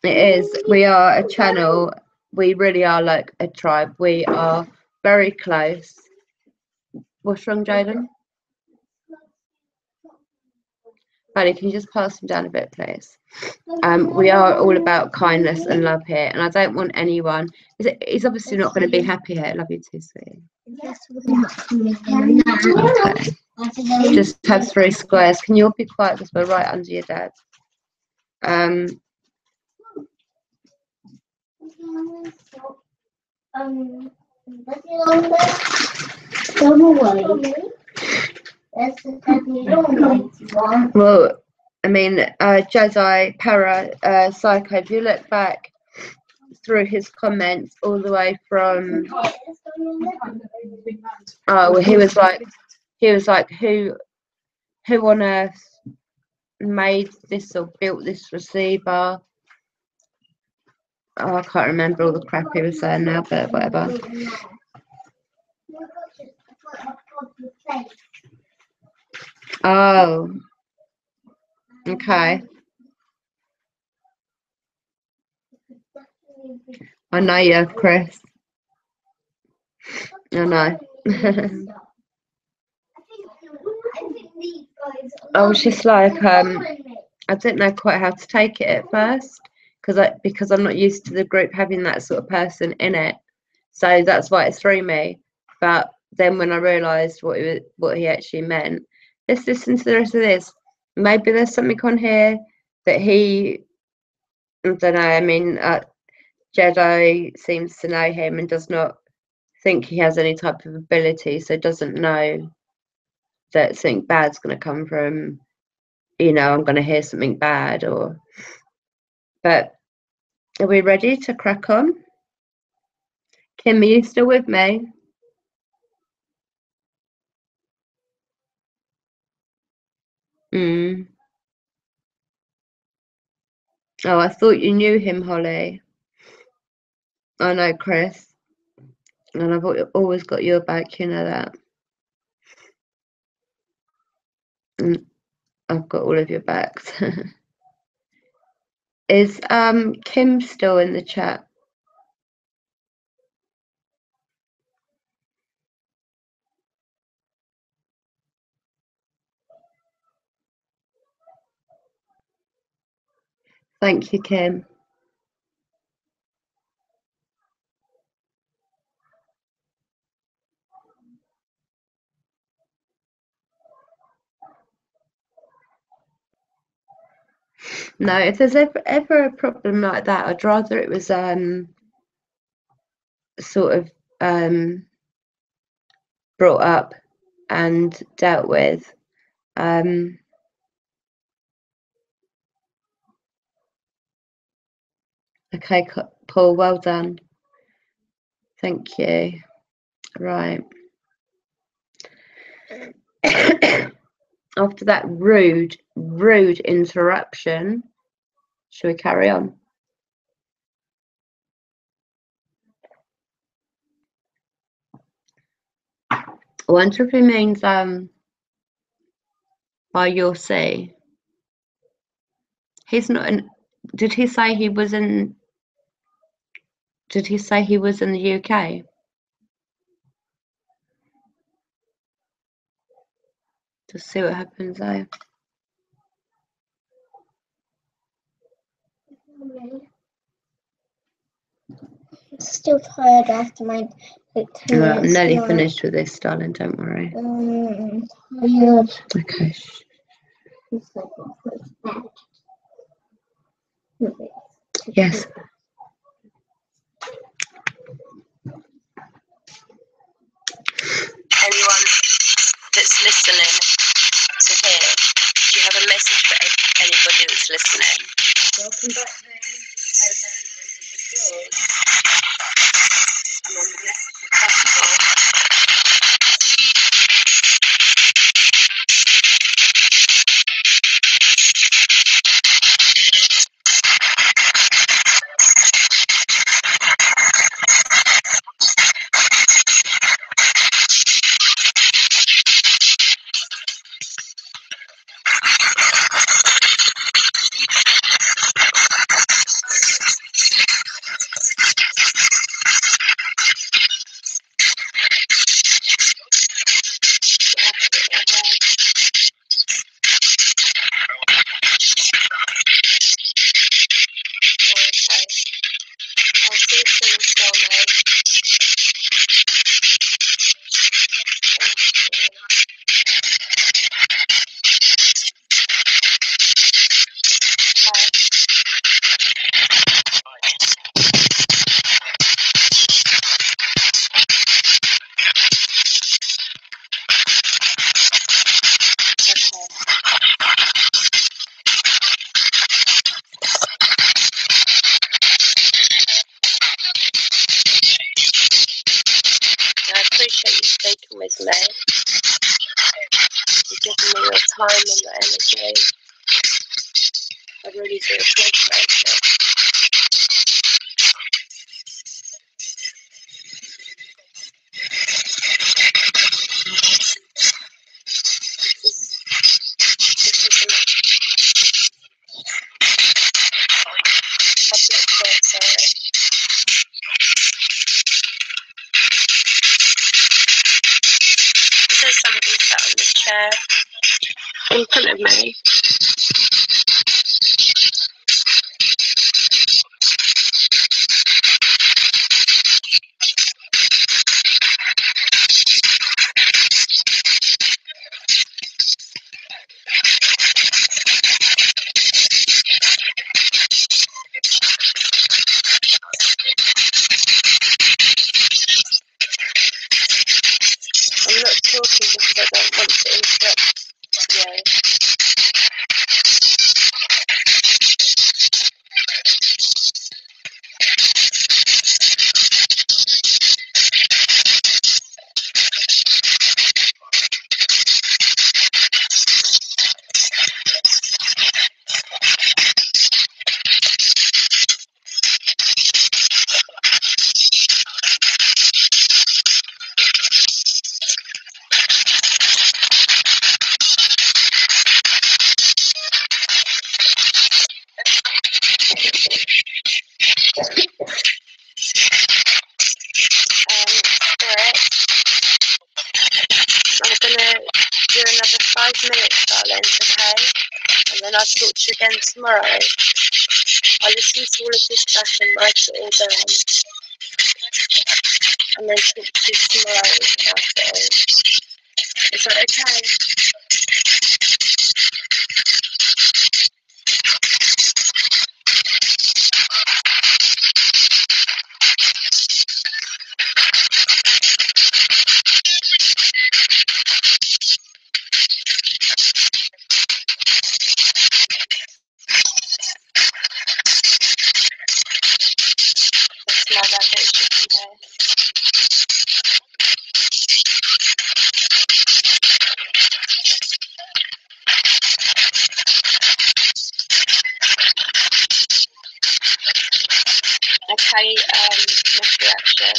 It is. We are a channel. We really are like a tribe. We are very close. What's wrong, Jaden? Honey, can you just pass them down a bit, please? We are all about kindness and love here, and I don't want anyone. He's obviously not going to be happy here. Love you too, sweetie. Okay. Just have 3 squares. Can you all be quiet because we're right under your dad? Let it on there. Come away. That's the Teddy long one. Well, I mean, Jedi, Para, Psycho, if you look back through his comments all the way from, oh, well, he was like, who on earth made this or built this receiver? Oh, I can't remember all the crap he was saying now, but whatever. Oh, okay. I know you, Chris. I know. I was just like, I didn't know quite how to take it at first because I'm not used to the group having that sort of person in it, so that's why it threw me. But then when I realised what he actually meant, let's listen to the rest of this. Maybe there's something on here that he, I don't know. I mean, Jedi seems to know him and does not think he has any type of ability, so doesn't know that something bad's going to come from, you know, I'm going to hear something bad or. But are we ready to crack on? Kim, are you still with me? Oh, I thought you knew him, Holly. I know, Chris. And I've always got your back, you know that. And I've got all of your backs. Is Kim still in the chat? Thank you, Kim. No, if there's ever a problem like that, I'd rather it was sort of brought up and dealt with. Okay, Paul, well done. Thank you. Right. After that rude interruption, shall we carry on? I wonder if he means by you'll see. He's not in. Did he say he was in? Did he say he was in the UK? Just see what happens though. Still tired after my I'm nearly finished with this, darling. Don't worry. Tired. Okay. Yes. Anyone that's listening to hear, do you have a message for anybody that's listening? Welcome back home. Yours. And then the message is possible. appreciate you speaking with me. You've given me your time and your energy. I really do appreciate it. This is a public court, sorry. There's somebody sat on this chair in front of me. I'm not talking because I don't want to interrupt you. Spirit, I'm gonna do another 5 minutes, darling, okay? And then I'll talk to you again tomorrow. I'll listen to all of this back and write it all down. And then talk to you tomorrow about it all. Is that okay? That's my rabbit chicken there. Okay, misreaction.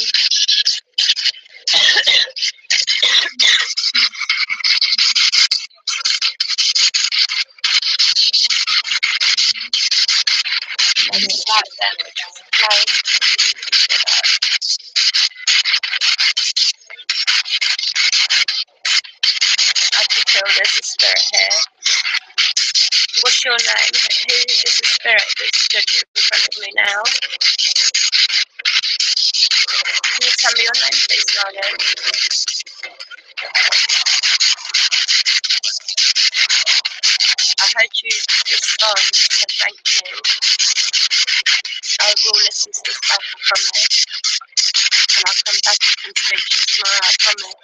And it's like then, right? I can feel there's a spirit here. What's your name? Who is the spirit that's stood in front of me now? Can you tell me your name, please, darling? I heard you respond, so thank you. I will listen to this back, I promise. And I'll come back and speak to you tomorrow, I promise.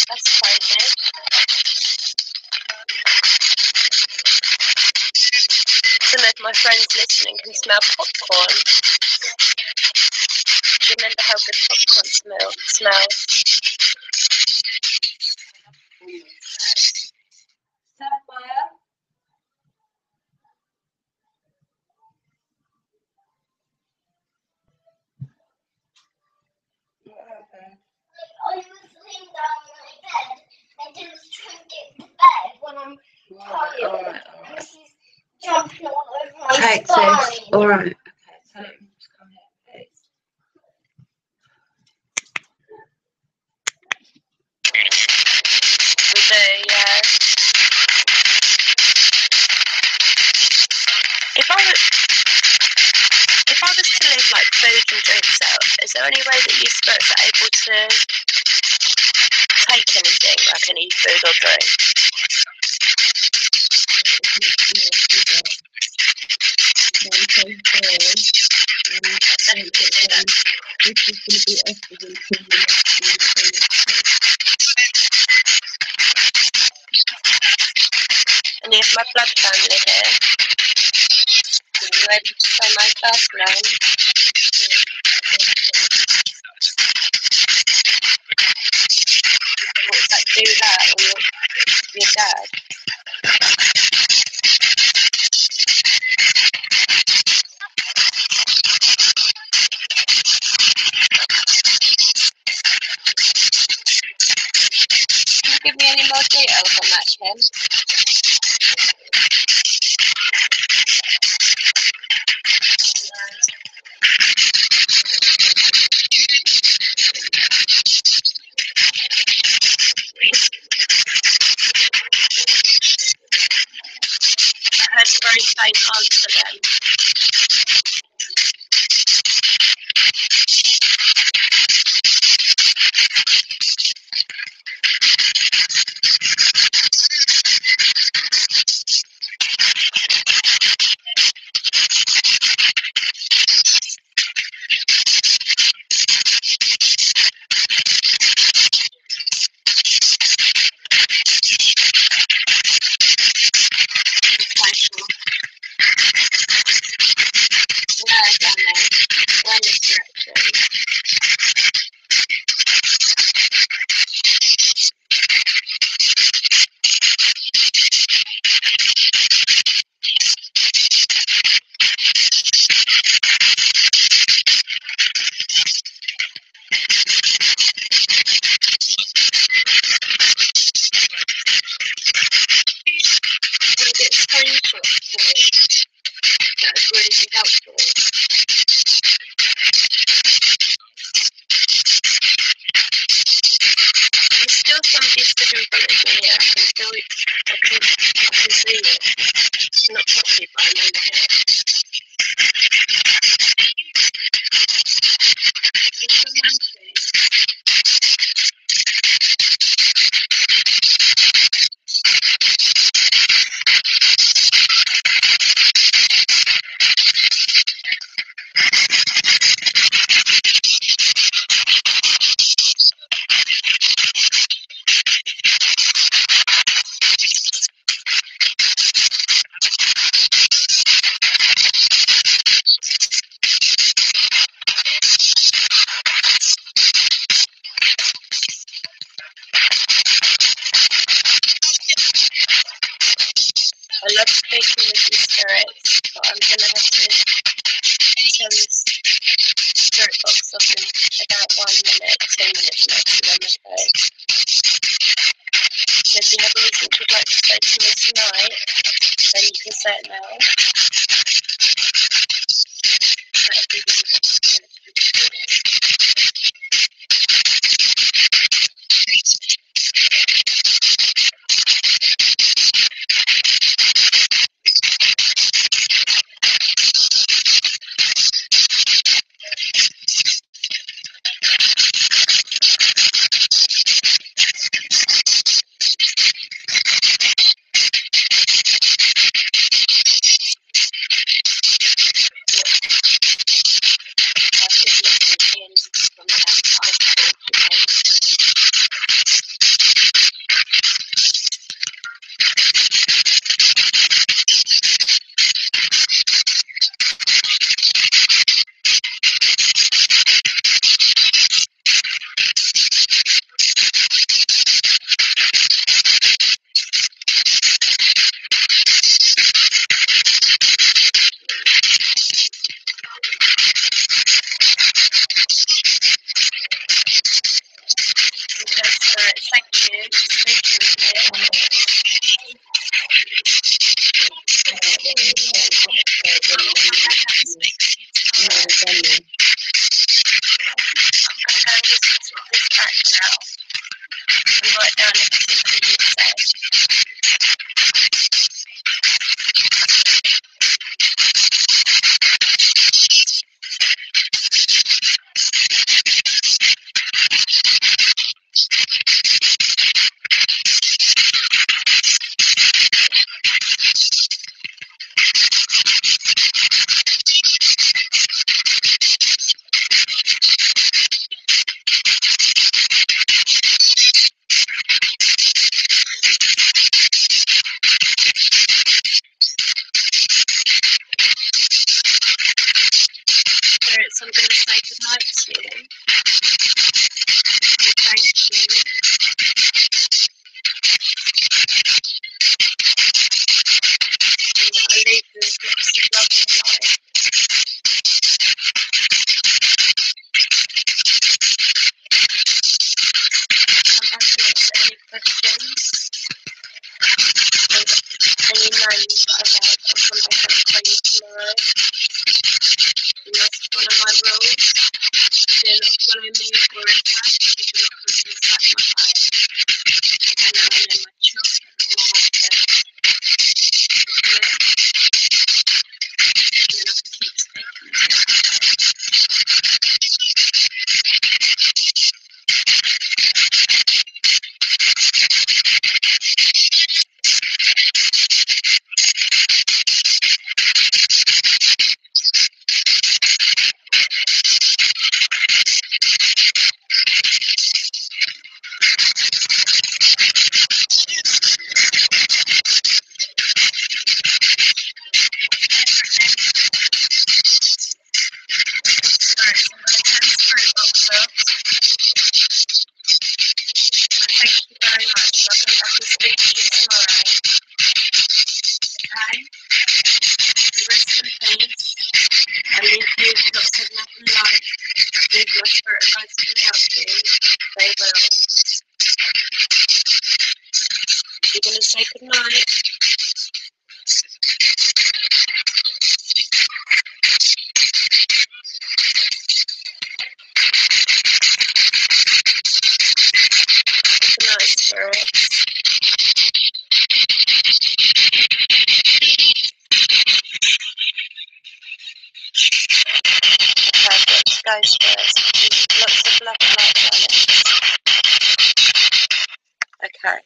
That's crazy. Some of my friends listening can smell popcorn. Do you remember how good popcorn smells? I was laying down on my bed and I was trying to get to bed when I'm tired. Alright. And she's jumping all over my Take spine. this. Alright. Okay, tell him to come here, please. food and drinks out, is there any way that you spirits are able to take anything, like any food or drink? Any of my blood family here? Are you able to say my first name? What does that do that, or your dad? Can you give me any more details on that, Kim? I heard a very faint answer then. Where, Danny? Where, misdirection? Can I get screenshots, please? That would really be helpful. There's still somebody stood in front of me here. I can see it. Not properly, but I remember it. Can someone please? I love speaking with you spirits, but I'm going to have to turn this spirit box off in about 1 minute, 2 minutes maximum, okay? So if you have anything you'd like to say to me tonight, then you can say it now. That'd be really good. You must follow my rules. If you're not following me or attack, you do not put inside my eye. And I am in my children or my husband. Okay? And then I can keep speaking to you. You're going to say goodnight. Good night, spirits. Perfect. Go, spirits. Lots of love and light, darlings. Okay.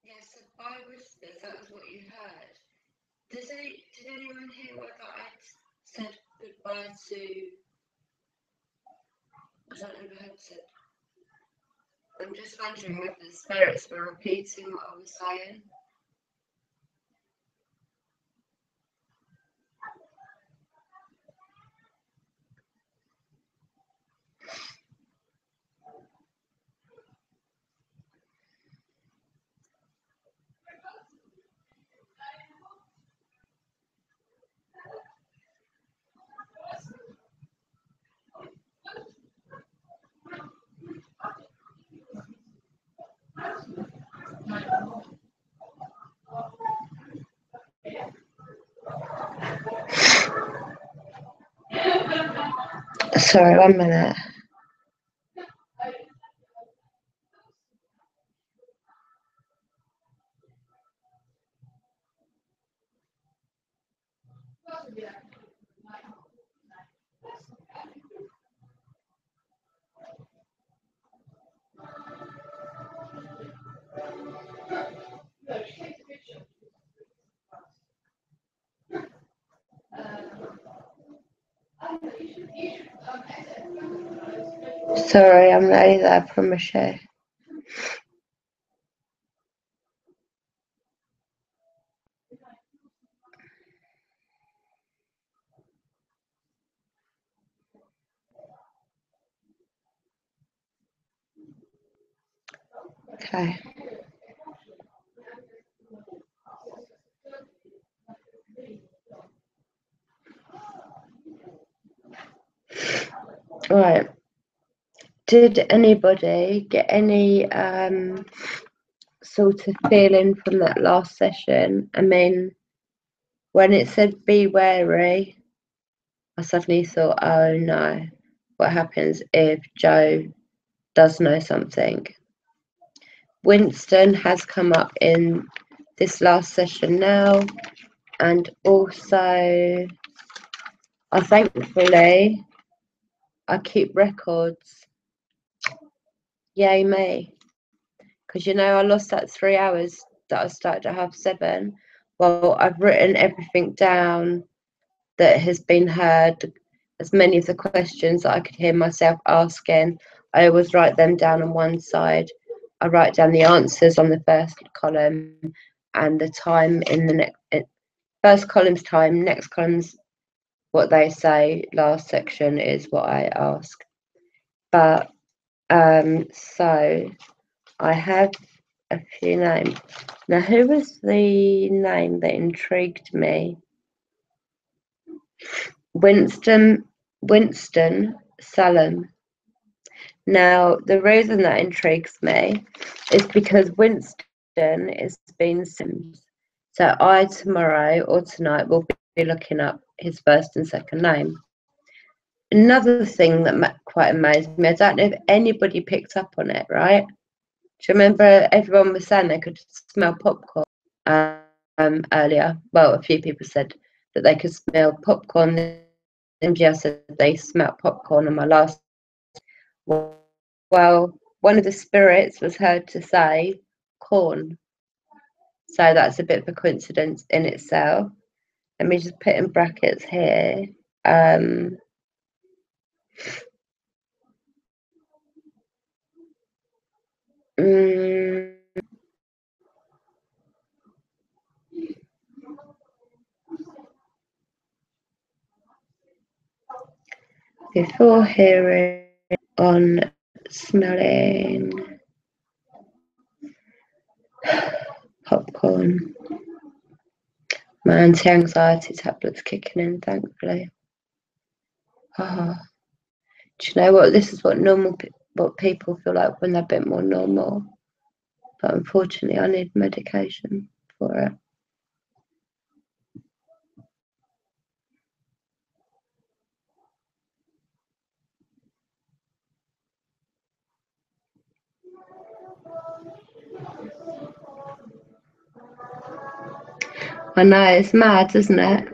Yeah, so by whispers, that was what you heard. Did anyone hear what I said goodbye to? I don't know who had said. I'm just wondering whether the spirits were repeating what I was saying. Sorry, 1 minute. Sorry, I'm nearly there, I promise you. Okay. Right. Did anybody get any sort of feeling from that last session? I mean, when it said be wary, I suddenly thought, oh no, what happens if Joe does know something? Winston has come up in this last session now, and also thankfully I keep records. Yay me. Because you know I lost that 3 hours that I started at 7:30. Well, I've written everything down that has been heard, as many of the questions that I could hear myself asking. I always write them down on one side. I write down the answers on the first column and the time in the next. First column's time, next column's what they say, last section is what I ask. But so I have a few names. Now, who was the name that intrigued me? Winston Salem. Now, the reason that intrigues me is because Winston is being Sims. So I tomorrow or tonight will be looking up his first and second name. Another thing that quite amazed me, I don't know if anybody picked up on it, right? Do you remember everyone was saying they could smell popcorn earlier? Well, a few people said that they could smell popcorn. MGL said they smelled popcorn on my last. Well, one of the spirits was heard to say corn. So that's a bit of a coincidence in itself. Let me just put in brackets here. Before hearing on smelling popcorn, my anti-anxiety tablet's kicking in, thankfully. Do you know what? This is what what people feel like when they're a bit more normal. But unfortunately, I need medication for it. I know, it's mad, isn't it?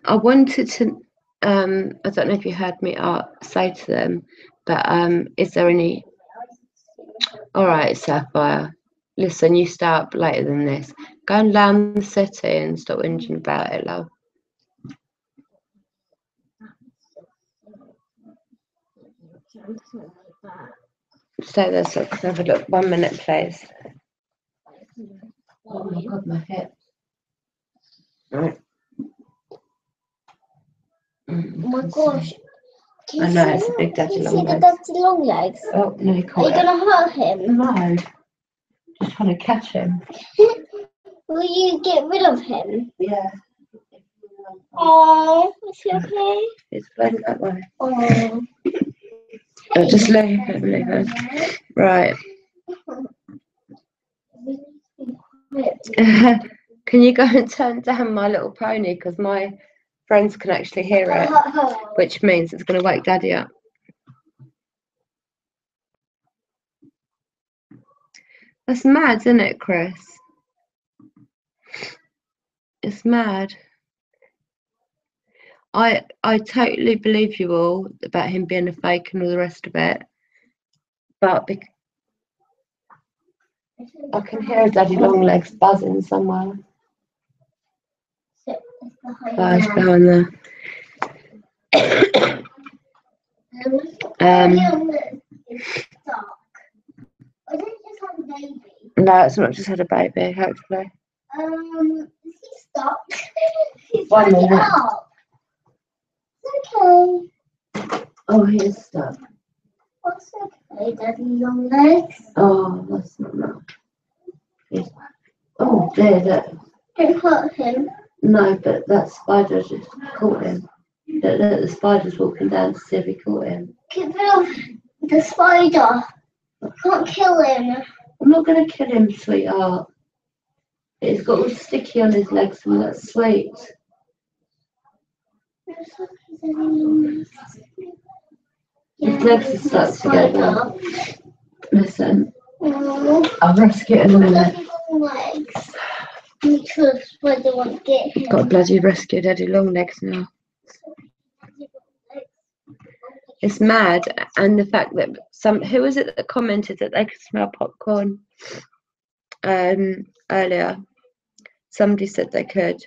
I wanted to, I don't know if you heard me say to them, but is there any... All right, Sapphire, listen, you stay up later than this. Go and lay on the settee and stop whinging about it, love. Stay there so I can have a look. 1 minute, please. Oh my God, my hip. Right. Oh my gosh. I know, it's a big daddy long legs. Can you see the daddy long legs? Oh, no, you Are caught you going to hurt him? No. Just trying to catch him. Will you get rid of him? Yeah. Oh, is he okay? It's floating that way. Oh. Just leave it. Right. Can you go and turn down My Little Pony? Because my friends can actually hear it, which means it's going to wake Daddy up. That's mad, isn't it, Chris? It's mad. I totally believe you all about him being a fake and all the rest of it, but I can hear a Daddy Longlegs buzzing somewhere. Oh, it's behind there. No, it's not just had a baby, hopefully. Is he stuck? He's 1 minute. up. Okay. Oh, he is stuck. What's okay, Daddy Long Legs? Oh, that's not nice. Oh, dear, that. Don't hurt him. No, but that spider just caught him. The spider's walking down to see if he caught him. Get rid of the spider. Can't kill him. I'm not going to kill him, sweetheart. He's got all sticky on his legs and that's sweet. His legs are stuck together. Listen, I'll rescue him in a minute. Legs. Make sure the spider won't get him. Got a bloody rescue Daddy Longlegs now. It's mad, and the fact that who was it that commented that they could smell popcorn earlier? Somebody said they could,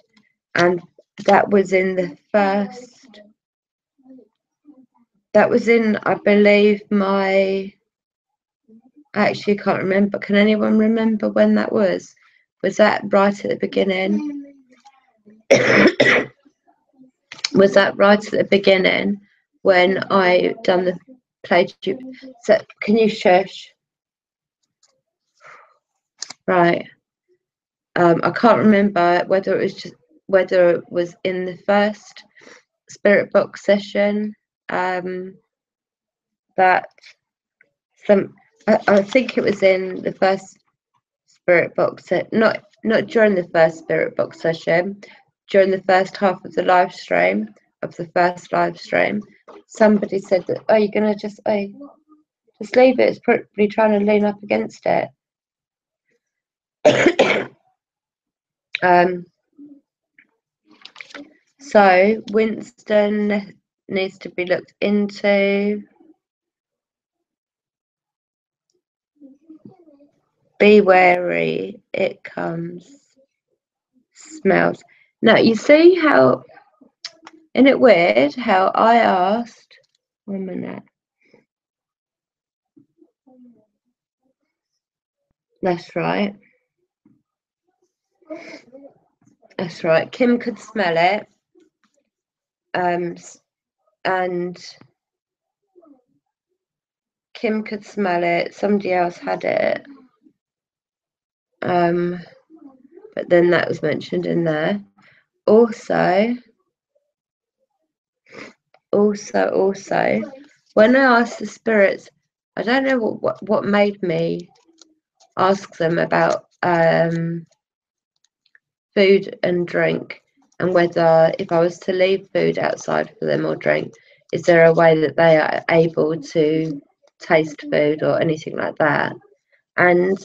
and that was in the first. That was in, I believe, I actually can't remember. Can anyone remember when that was? Was that right at the beginning? Was that right at the beginning when I done the play tube? So can you shush? Right. I can't remember whether it was in the first spirit box session that I think it was in the first spirit box set, not during the first spirit box session, during the first half of the live stream, of the first live stream, somebody said that, oh, you're gonna just leave it, it's probably trying to lean up against it. So Winston needs to be looked into. Be wary, it comes, smells. Now you see how, isn't it weird how I asked, 1 minute. That's right. That's right. Kim could smell it. And Kim could smell it. Somebody else had it. But then that was mentioned in there. Also, when I asked the spirits, I don't know what made me ask them about food and drink, and whether if I was to leave food outside for them or drink, is there a way that they are able to taste food or anything like that? And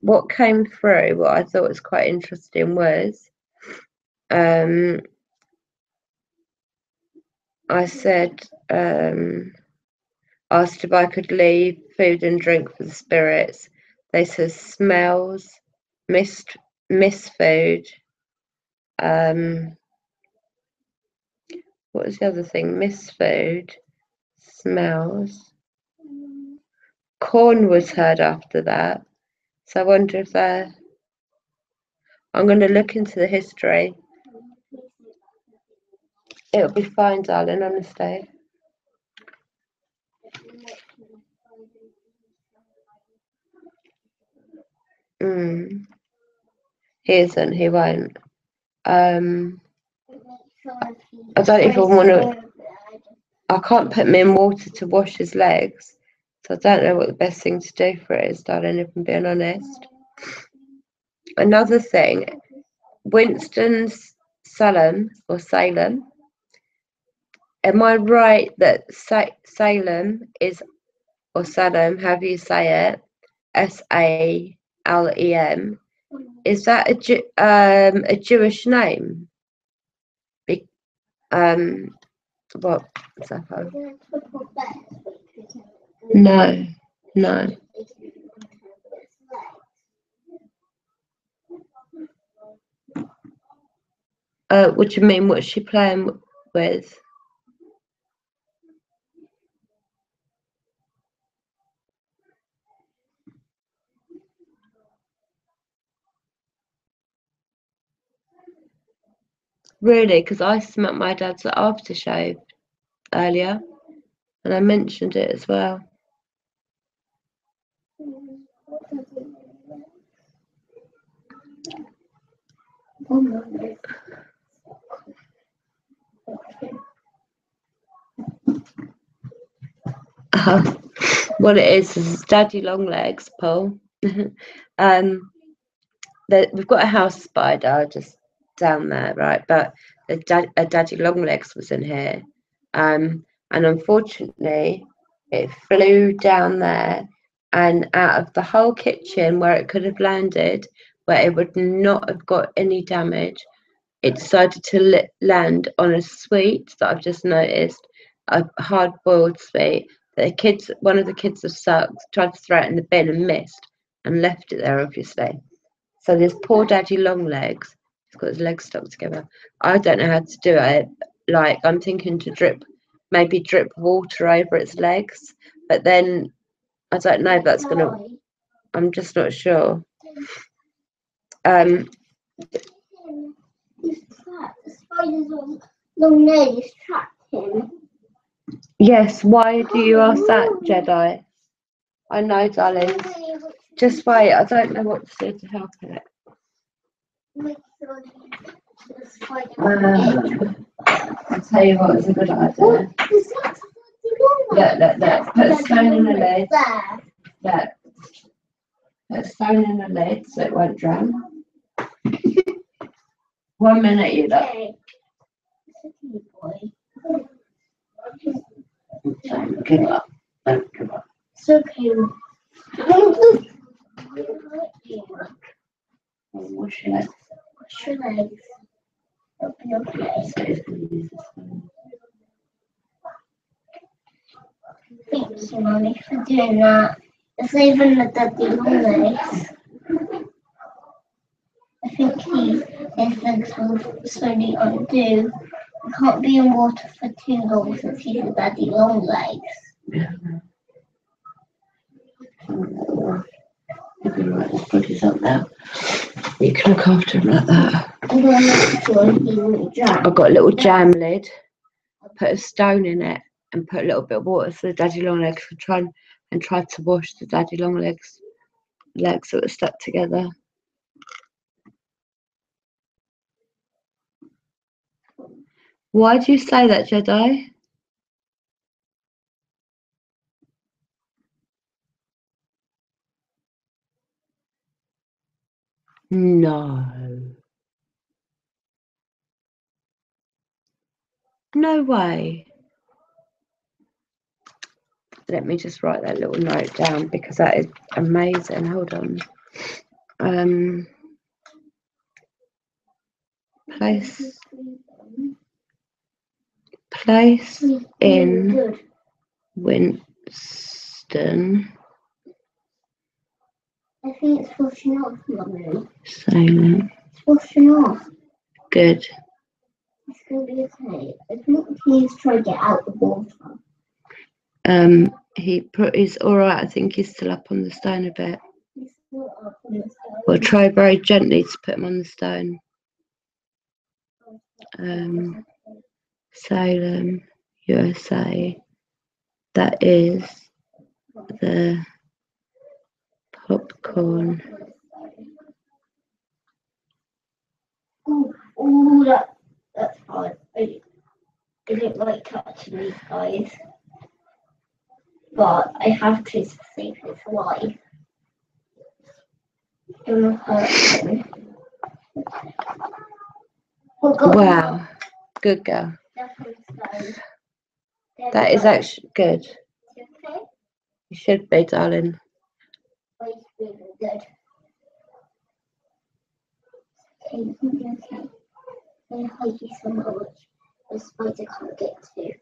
what came through, what I thought was quite interesting was, I said, asked if I could leave food and drink for the spirits. They said smells, miss food. What was the other thing? Miss food, smells. Corn was heard after that. So I wonder if they're. I'm going to look into the history. It'll be fine, darling, honestly. He isn't, he won't. I don't even want to. I can't put him in water to wash his legs, so I don't know what the best thing to do for it is, darling, if I'm being honest. Another thing, Winston-Salem, or Salem. Am I right that Salem is, or Salem, however you say it, S-A-L-E-M, is that a Jewish name? What? No. What do you mean? What's she playing with? Really? Because I smelt my dad's aftershave earlier, and I mentioned it as well. What it is daddy long legs, Paul. We've got a house spider just down there, right? But a daddy long legs was in here, and unfortunately it flew down there and out of the whole kitchen where it could have landed, where it would not have got any damage. It decided to land on a sweet that I've just noticed, a hard-boiled sweet. One of the kids have sucked, tried to throw it in the bin and missed, and left it there, obviously. So this poor daddy long legs, he's got his legs stuck together. I don't know how to do it. Like, I'm thinking to maybe drip water over its legs, but then I don't know if that's gonna. I'm just not sure. The spider's long legs trapped him. Yes, why do you ask that, Jedi? I know, darling. Just wait, I don't know what to do to help it. I'll tell you what, it's a good idea. Look. Put a stone in the lid. that put a stone in the lid so it won't drown. 1 minute, you look. Okay. It's okay, boy. Don't give up. Don't give up. It's okay. Wash your legs. Wash your legs. Open your face. So it's gonna use this one. Thank you, Mummy, for doing that. It's even the daddy long legs. I think his legs will slowly undo. He can't be in water for too long since he's a daddy long legs. Yeah. You'll be right, his body's up now. You can look after him like that. I'm going to make sure he won't drown. I've got a little jam lid. Put a stone in it and put a little bit of water so the daddy long legs can try to wash the daddy long legs so it's stuck together. Why do you say that, Jedi? No. No way. Let me just write that little note down because that is amazing. Hold on. Place in Winston. I think it's washing off, Mummy. Silent. It's washing off. Good. It's going to be okay. I think he's trying to get out the water. He's all right. I think he's still up on the stone a bit. He's still up on the stone. We'll try very gently to put him on the stone. Salem, USA. That is the popcorn. Oh, that's hard. I don't like touching these guys. But I have to save his life. Don't want to hurt him. Oh, God. Wow, good girl. That is actually good. Okay? You should be, darling. Oh, he's really good. Okay, you can be okay. I hate you so much. The spider can't get to.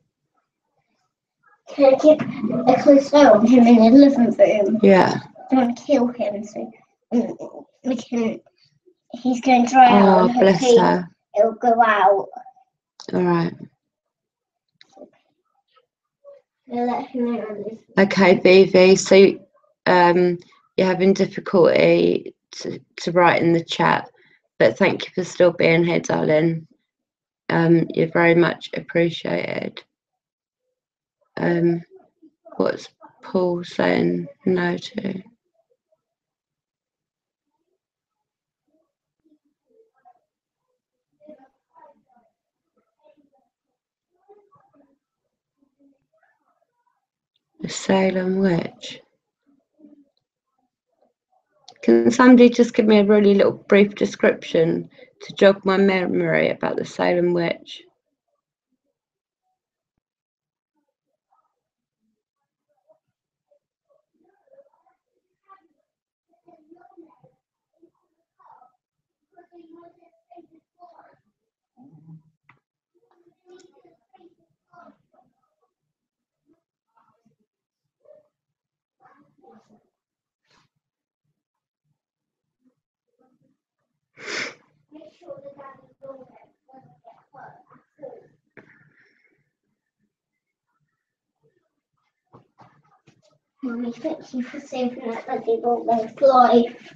Can I keep a close eye on him in the living room? Yeah. I don't want to kill him, so we can. He's going to dry out Oh, and bless hopefully her. it'll go out. All right. I'll let him in on this. Okay, Vivi. So, you're having difficulty to write in the chat, but thank you for still being here, darling. You're very much appreciated. What's Paul saying no to? The Salem witch. Can somebody just give me a really little brief description to jog my memory about the Salem witch? Mummy, thank you for saving that bloody little man's life.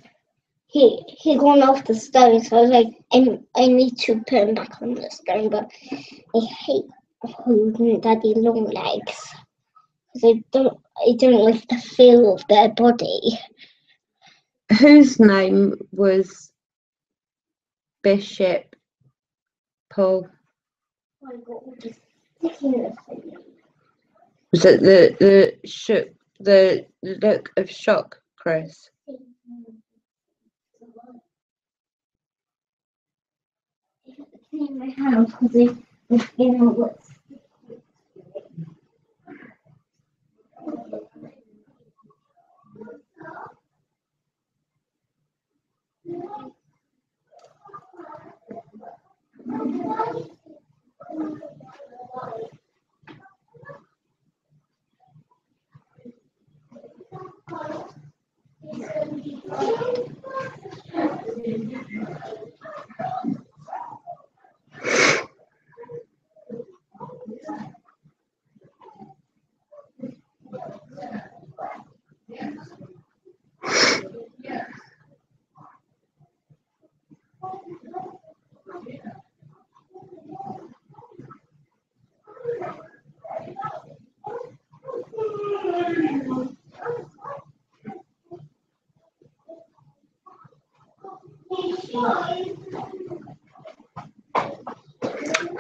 He gone off the stone, so I was like, I need to put him back on the stone, but I hate holding daddy long legs because I don't like the feel of their body. Whose name was Bishop Paul? I got all this stickiness in it. Was it the The look of shock, Chris. In my house because it's been all what's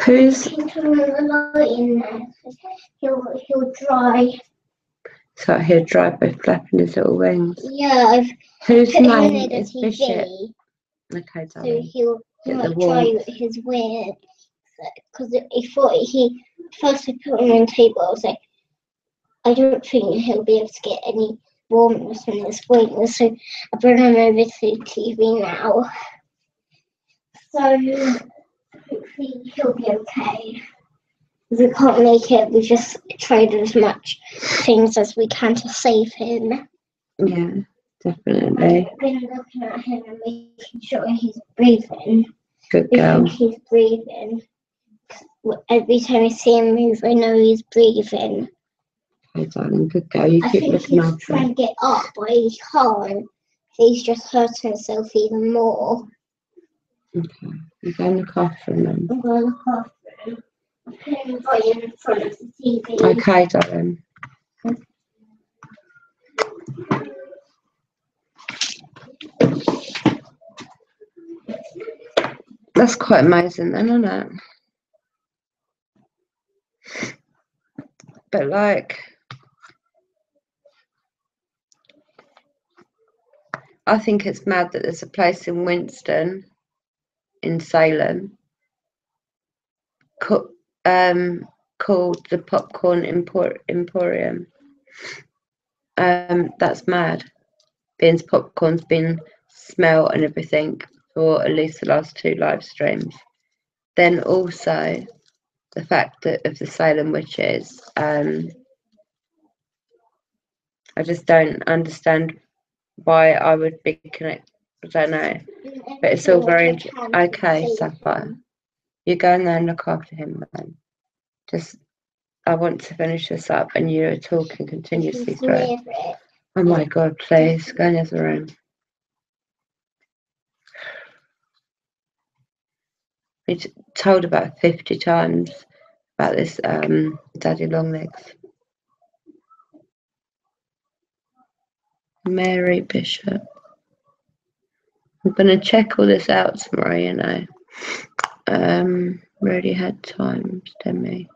Who's turn the light in there. He'll dry. so he'll drive by flapping his little wings? Yeah, I've Whose put him name near the is Bishop? TV, Okay, so darling. he Get the might dry warmth. his wings. Because he thought first I put him on the table. I was like, I don't think he'll be able to get any warmness in his wings, so I bring him over to the TV now. So hopefully he'll be okay. If we can't make it, we just tried as much things as we can to save him. Yeah, definitely. I've been looking at him and making sure he's breathing. Good I girl. think he's breathing. Every time I see him move, I know he's breathing. Okay, darling. Good girl. You I keep think looking he's after trying him. to get up, but he can't. He's just hurting himself even more. Okay. You go and look after him then. I'm going to look after him. I put him right in front of the TV. Okay, darling. That's quite amazing then, isn't it? But like, I think it's mad that there's a place in Winston, in Salem, called the Popcorn Emporium. That's mad. Beans popcorn's been smell and everything for at least the last 2 live streams. Then also the fact that of the Salem witches, I just don't understand why I would be connected. I don't know, but it's all very okay. Sapphire, you go in there and look after him then. Just, I want to finish this up, and you are talking continuously through. Oh my God, please go in the other room. We told about 50 times about this daddy long legs. Mary Bishop. I'm gonna check all this out tomorrow, you know. Already had times, Demi.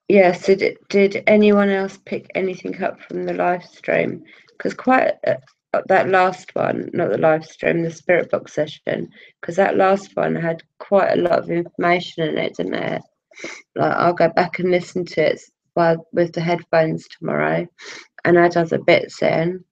Yeah, so did anyone else pick anything up from the live stream? Because that last one, not the live stream, the spirit box session, because that last one had quite a lot of information in it, didn't it? Like, I'll go back and listen to it with the headphones tomorrow, and add other bits in.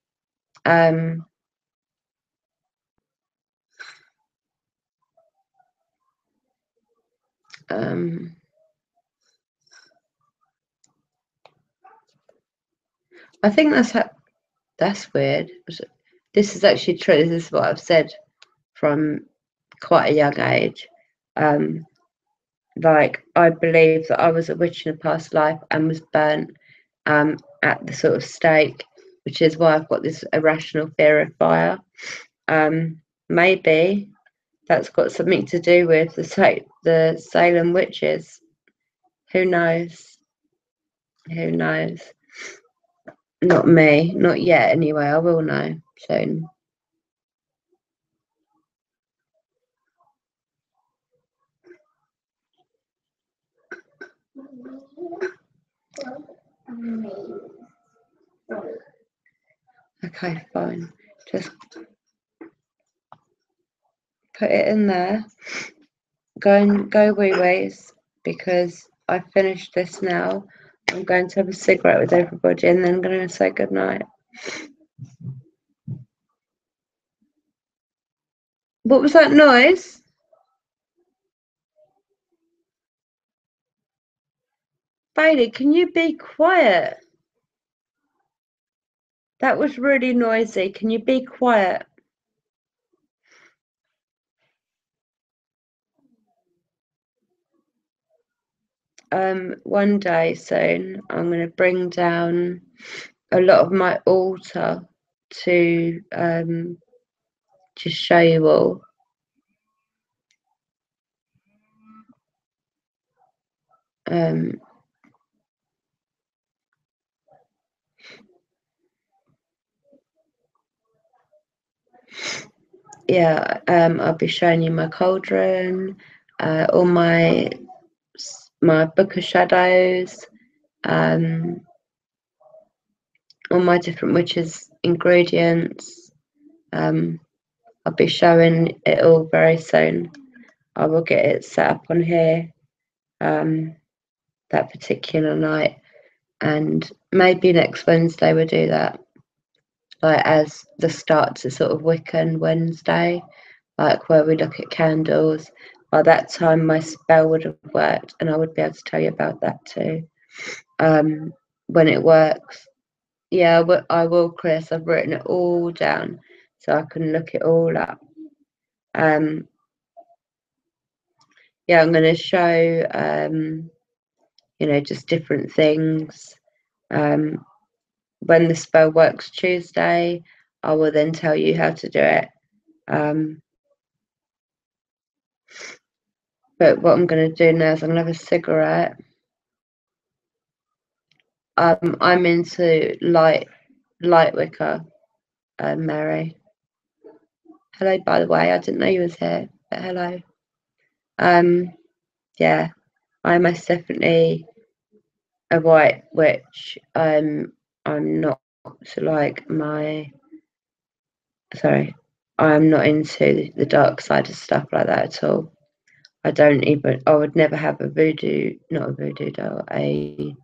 I think that's weird. This is actually true. This is what I've said from quite a young age. Like, I believe that I was a witch in a past life and was burnt at the sort of stake, which is why I've got this irrational fear of fire. Maybe that's got something to do with the Salem witches. Who knows? Who knows? Not me. Not yet, anyway. I will know soon. Okay, fine. Just put it in there. Go wee-wees, because I finished this now. I'm going to have a cigarette with everybody and then I'm going to say goodnight. What was that noise? Bailey, can you be quiet? That was really noisy. Can you be quiet? One day soon, I'm going to bring down a lot of my altar to just show you all. Yeah, I'll be showing you my cauldron, all my book of shadows, all my different witches ingredients. I'll be showing it all very soon. I will get it set up on here that particular night, and maybe next Wednesday we'll do that, like as the start to sort of Wiccan Wednesday, like where we look at candles. By that time my spell would have worked and I would be able to tell you about that too, when it works. Yeah, I will, Chris. I've written it all down so I can look it all up. Yeah, I'm going to show you know, just different things. When the spell works Tuesday, I will then tell you how to do it. But what I'm going to do now is I'm going to have a cigarette. I'm into light wicker, Mary. Hello, by the way. I didn't know you was here, but hello. Yeah, I'm most definitely a white witch. I'm not like sorry, I'm not into the dark side of stuff like that at all. I would never have not a voodoo doll, a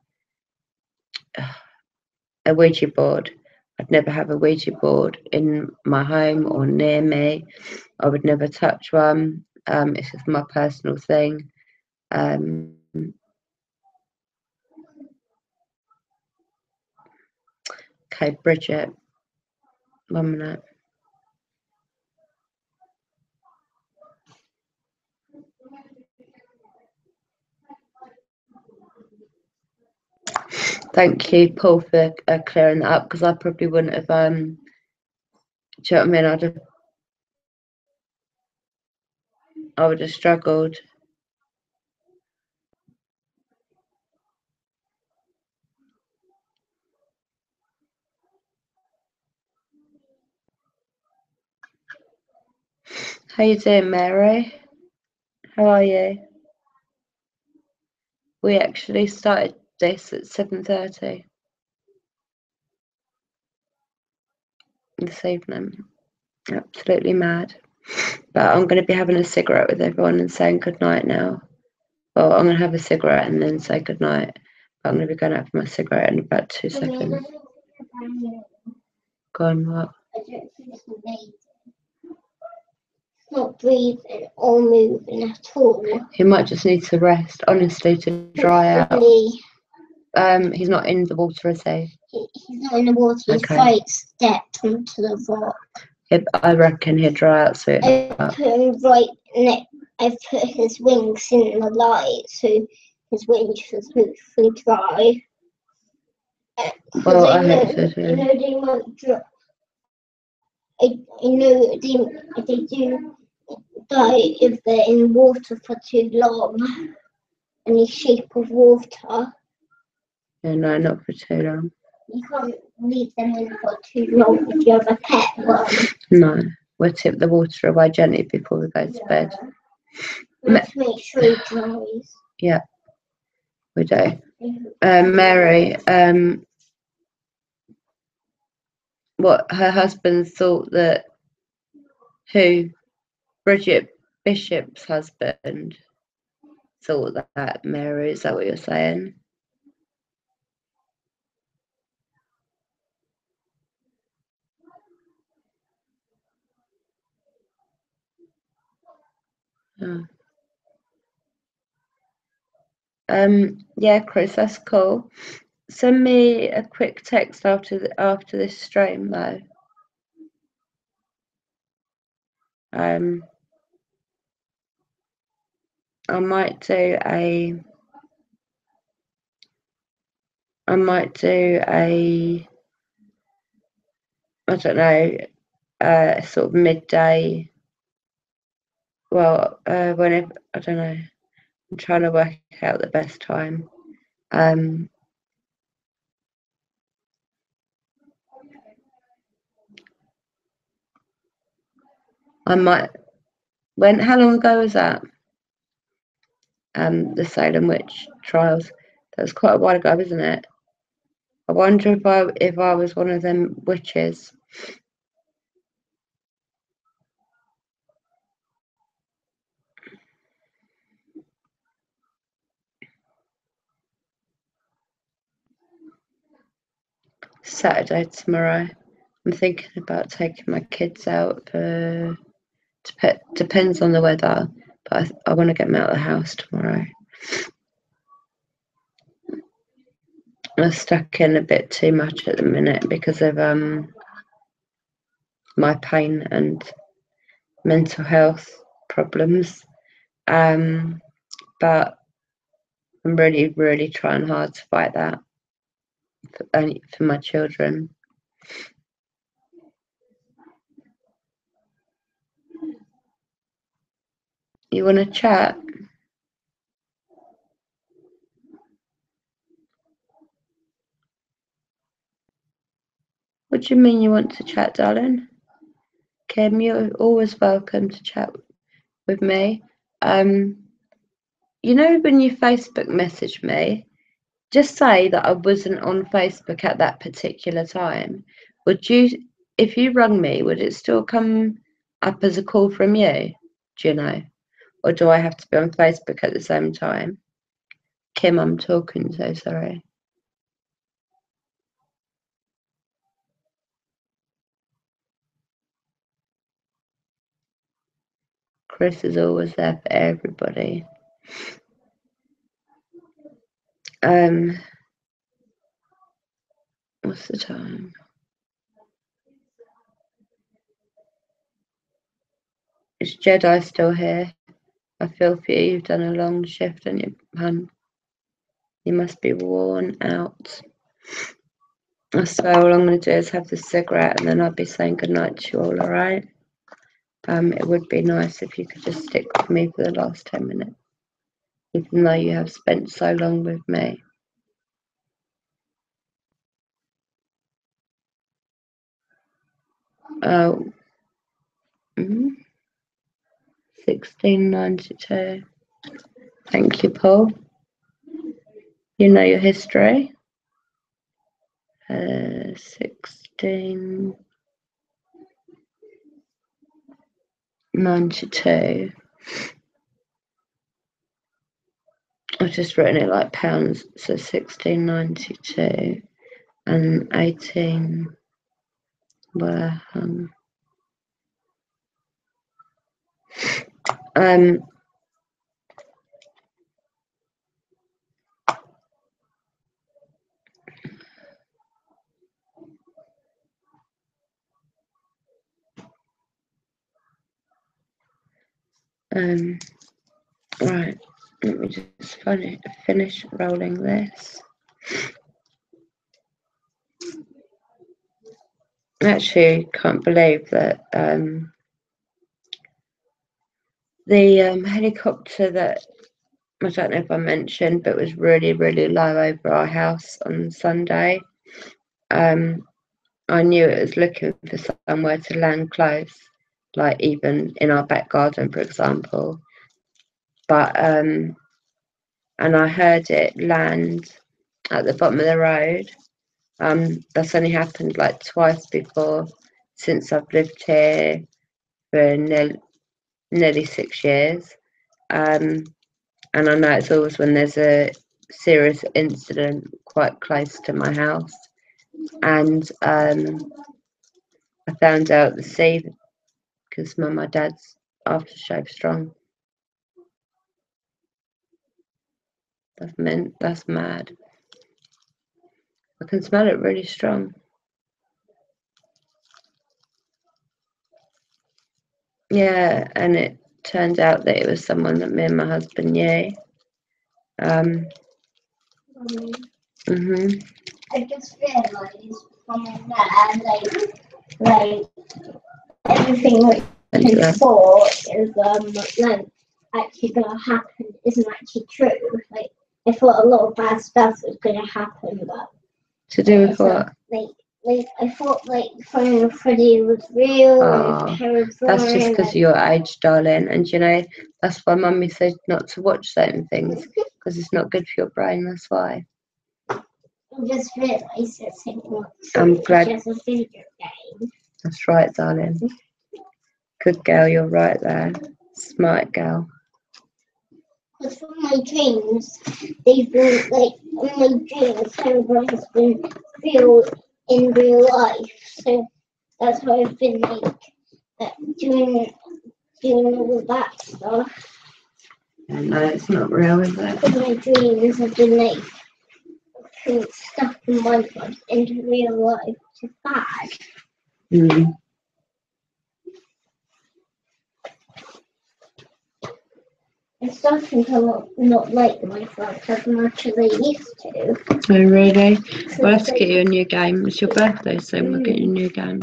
Ouija board. I'd never have a Ouija board in my home or near me. I would never touch one. It's just my personal thing. Okay, Bridget, 1 minute. Thank you, Paul, for clearing that up, because I probably wouldn't have. Do you know what I mean? I would have struggled. How you doing, Mary? How are you? We actually started this at 7:30 this evening. Absolutely mad. But I'm going to be having a cigarette with everyone and saying goodnight now. Well, I'm going to have a cigarette and then say goodnight. But I'm going to be going out for my cigarette in about 2 seconds. Go on, what? Not breathing or moving at all. He might just need to rest, honestly, to dry out. He's not in the water, is he? He's not in the water. He's right stepped onto the rock. I reckon he'll dry out soon. I put him right next. I put his wings in the light, so his wings should hopefully dry. Well, I hope so too. I know they might dry. I know they do die if they're in water for too long, in the shape of water. Yeah, no, not for too long. You can't leave them in for too long if you have a pet one. No, we'll tip the water away gently before we go to bed. You have to make sure it dries. Yeah, we do. Mary, what her husband thought that Bridget Bishop's husband thought that, Mary, is that what you're saying? Oh. Yeah, Chris, that's cool. Send me a quick text after this stream, though. I might do a I don't know, sort of midday. Well, whenever, I don't know. I'm trying to work out the best time. I might. How long ago was that? The Salem witch trials. That was quite a while ago, isn't it? I wonder if I was one of them witches. Saturday tomorrow. I'm thinking about taking my kids out for. Depends on the weather, but I want to get them out of the house tomorrow. I'm stuck in a bit too much at the minute because of my pain and mental health problems. But I'm really, really trying hard to fight that for my children. You want to chat? What do you mean you want to chat, darling? Kim, you're always welcome to chat with me. You know when you Facebook message me, just say that I wasn't on Facebook at that particular time. If you rung me, would it still come up as a call from you? Do you know? Or do I have to be on Facebook at the same time? Kim, I'm talking, so sorry. Chris is always there for everybody. What's the time? Is Jedi still here? I feel for you. You've done a long shift, and you must be worn out. So all I'm going to do is have the cigarette, and then I'll be saying goodnight to you all. All right. It would be nice if you could just stick with me for the last 10 minutes, even though you have spent so long with me. Oh, 1692. Thank you, Paul. You know your history. 1692. I've just written it like pounds, so 1692 and 18 were hung. Right, let me just finish rolling this. I actually can't believe that the helicopter that I don't know if I mentioned, but it was really, really low over our house on Sunday. I knew it was looking for somewhere to land close, like even in our back garden, for example. But and I heard it land at the bottom of the road. That's only happened like twice before since I've lived here for nearly 6 years. And I know it's always when there's a serious incident quite close to my house. And I found out the sea because my dad's aftershave strong. That's mad. I can smell it really strong. Yeah, and it turned out that it was someone that me and my husband knew. Mhm. I just realised from there, like everything that I thought is like actually gonna happen isn't actually true. Like I thought a lot of bad stuff was gonna happen, but To do with what? Like I thought like Final Freddy was real Oh, and parents that's just because of your age, darling. And you know, that's why Mummy said not to watch certain things because it's not good for your brain. That's why. I just realised it's not I'm true. glad. It's just a video game. That's right, darling. Good girl, you're right there. Smart girl. Because from my dreams, they've been like in my dreams, everyone has been real in real life. So that's why I've been like doing all that stuff. No, it's not real, is it? In my dreams, I've been like putting stuff in my life into real life, which is bad. Mm. I'm starting to not like Minecraft as much as I used to. Oh, really? So We'll have to get you a new game. It's your birthday soon. We'll get you a Mm. new game.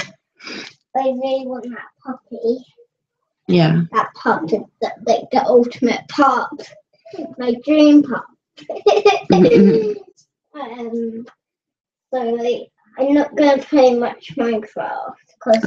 I really want that puppy. Yeah. That pup, the ultimate pup. My dream pup. So like, I'm not gonna play much Minecraft because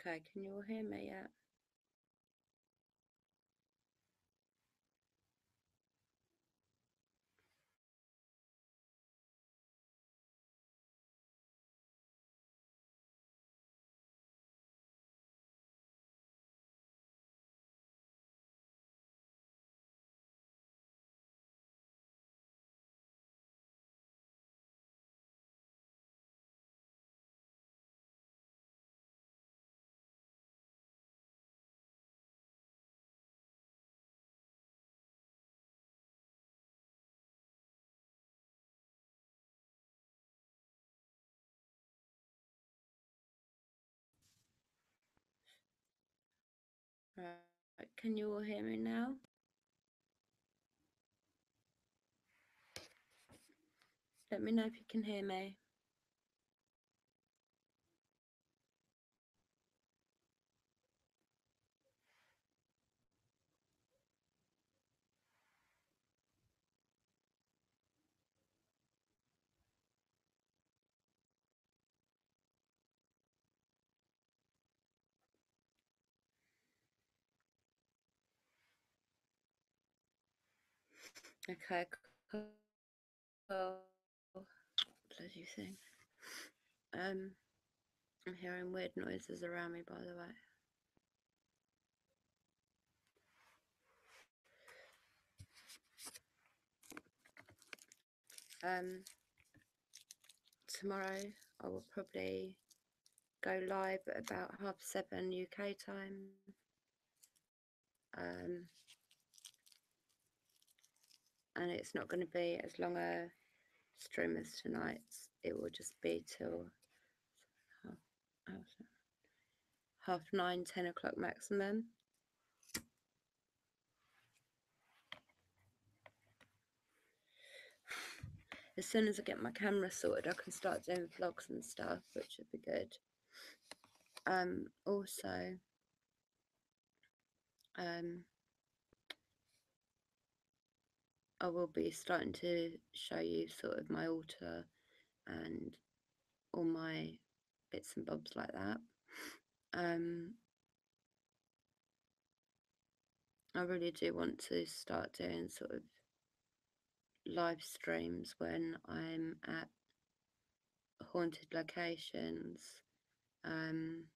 Okay, can you all hear me yet? Right, can you all hear me now? Let me know if you can hear me. Okay, cool. Bloody thing. I'm hearing weird noises around me, by the way. Tomorrow I will probably go live at about 7:30 UK time. And it's not going to be as long a stream as tonight's. It will just be till 9:30, 10 o'clock maximum. As soon as I get my camera sorted, I can start doing vlogs and stuff, which would be good. Also, I will be starting to show you sort of my altar and all my bits and bobs like that. I really do want to start doing sort of live streams when I'm at haunted locations. I'm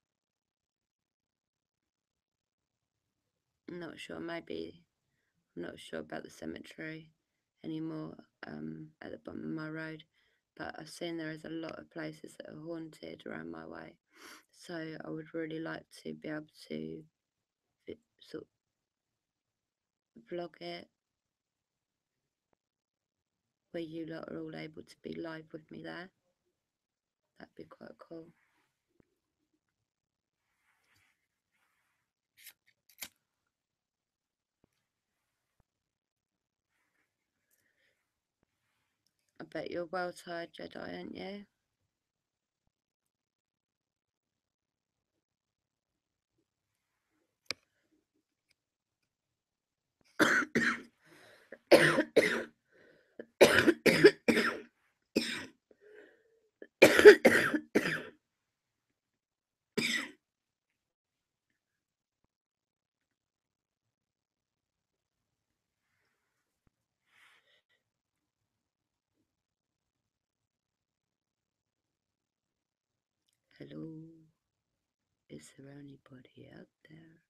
not sure, maybe I'm not sure about the cemetery anymore at the bottom of my road, but I've seen there is a lot of places that are haunted around my way, so I would really like to be able to sort of vlog it where you lot are all able to be live with me there. That'd be quite cool. I bet you're well tired, Jedi, aren't you? Hello, is there anybody out there?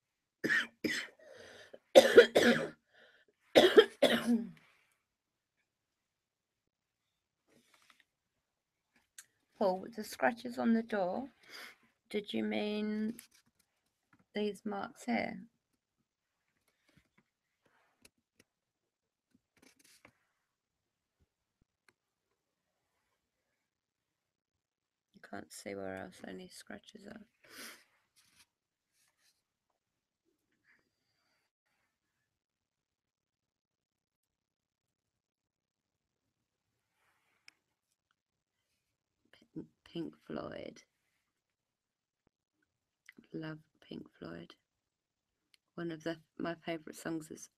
Paul, the scratches on the door, did you mean these marks here? You can't see where else any scratches are. Pink Floyd. Love Pink Floyd. One of my favourite songs is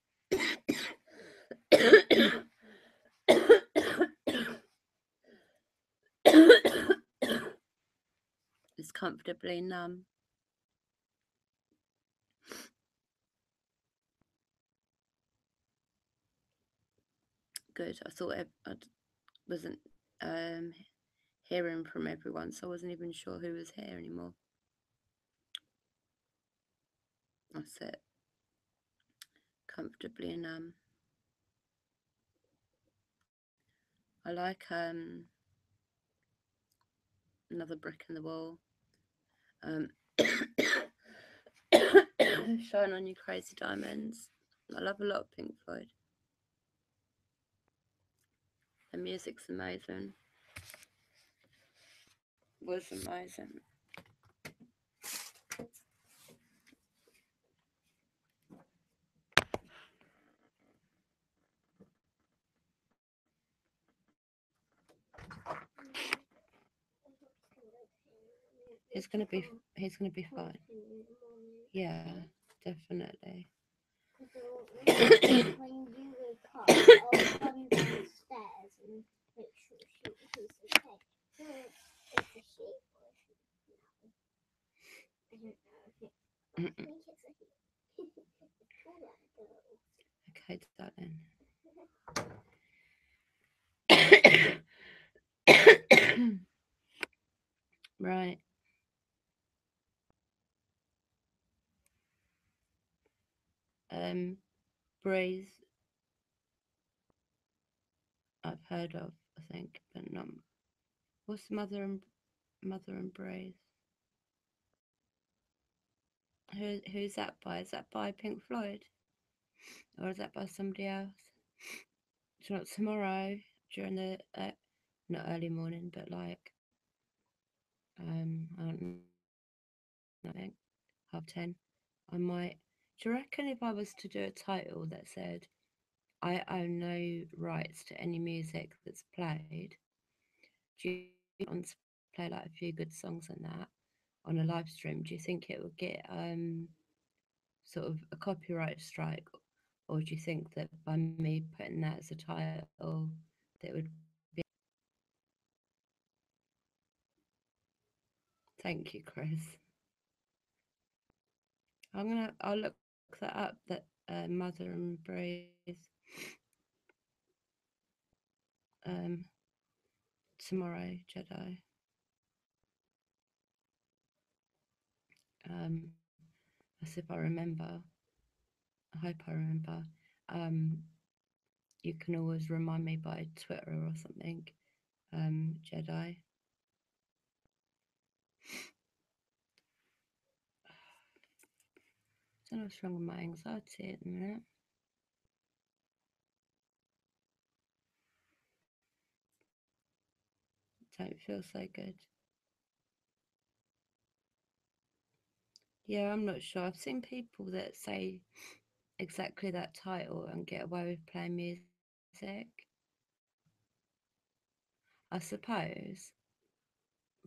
It's Comfortably Numb. good. I thought I wasn't um, hearing from everyone, so I wasn't even sure who was here anymore. I sit comfortably and I like another brick in the wall. Um, Shine on you, crazy diamonds. I love a lot of Pink Floyd. The music's amazing. Was amazing. He's gonna be. He's gonna be fine. Yeah, definitely. When you wake up, I'll come downstairs and make sure he's okay. It's a sheep or a sheep. I don't know. I think it's a sheep. It's all that girl. Okay, darling. Right. Breeze. I've heard of. I think, but not. What's Mother and Breeze? Who's that by? Is that by Pink Floyd, or is that by somebody else? It's not tomorrow during the not early morning, but like I don't know, I think 10:30. I might. Do you reckon if I was to do a title that said I own no rights to any music that's played, do you want to play like a few good songs on that on a live stream? Do you think it would get sort of a copyright strike, or do you think that by me putting that as a title, that would be? Thank you, Chris. I'll look that up. That Mother and Breeze um, tomorrow, Jedi. As if I remember. I hope I remember. Um, you can always remind me by Twitter or something. Jedi. I don't know what's wrong with my anxiety at the minute. Don't feel so good. Yeah, I'm not sure. I've seen people that say exactly that title and get away with playing music. I suppose,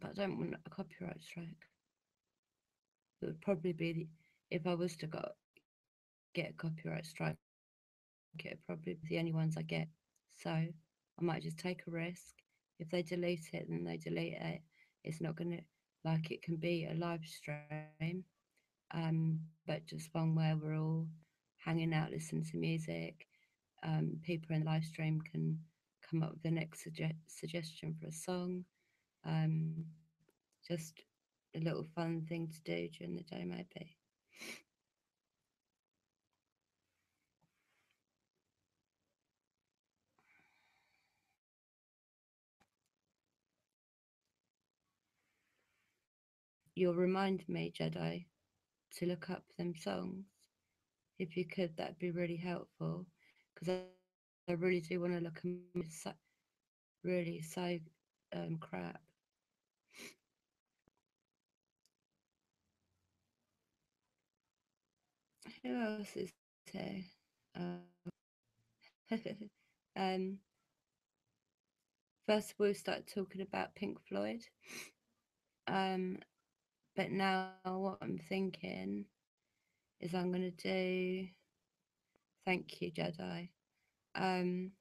but I don't want a copyright strike. It would probably be if I was to get a copyright strike, it would probably be the only ones I get. So I might just take a risk. If they delete it, then they delete it. It's not gonna like it can be a live stream, but just one where we're all hanging out listening to music. People in the live stream can come up with the next suggestion for a song. Just a little fun thing to do during the day, maybe. You'll remind me, Jedi, to look up them songs. If you could, that'd be really helpful. Because I really do want to look at really so crap. Who else is here? um, First we'll start talking about Pink Floyd. Um, but now what I'm thinking is I'm gonna do. Thank you, Jedi. Um,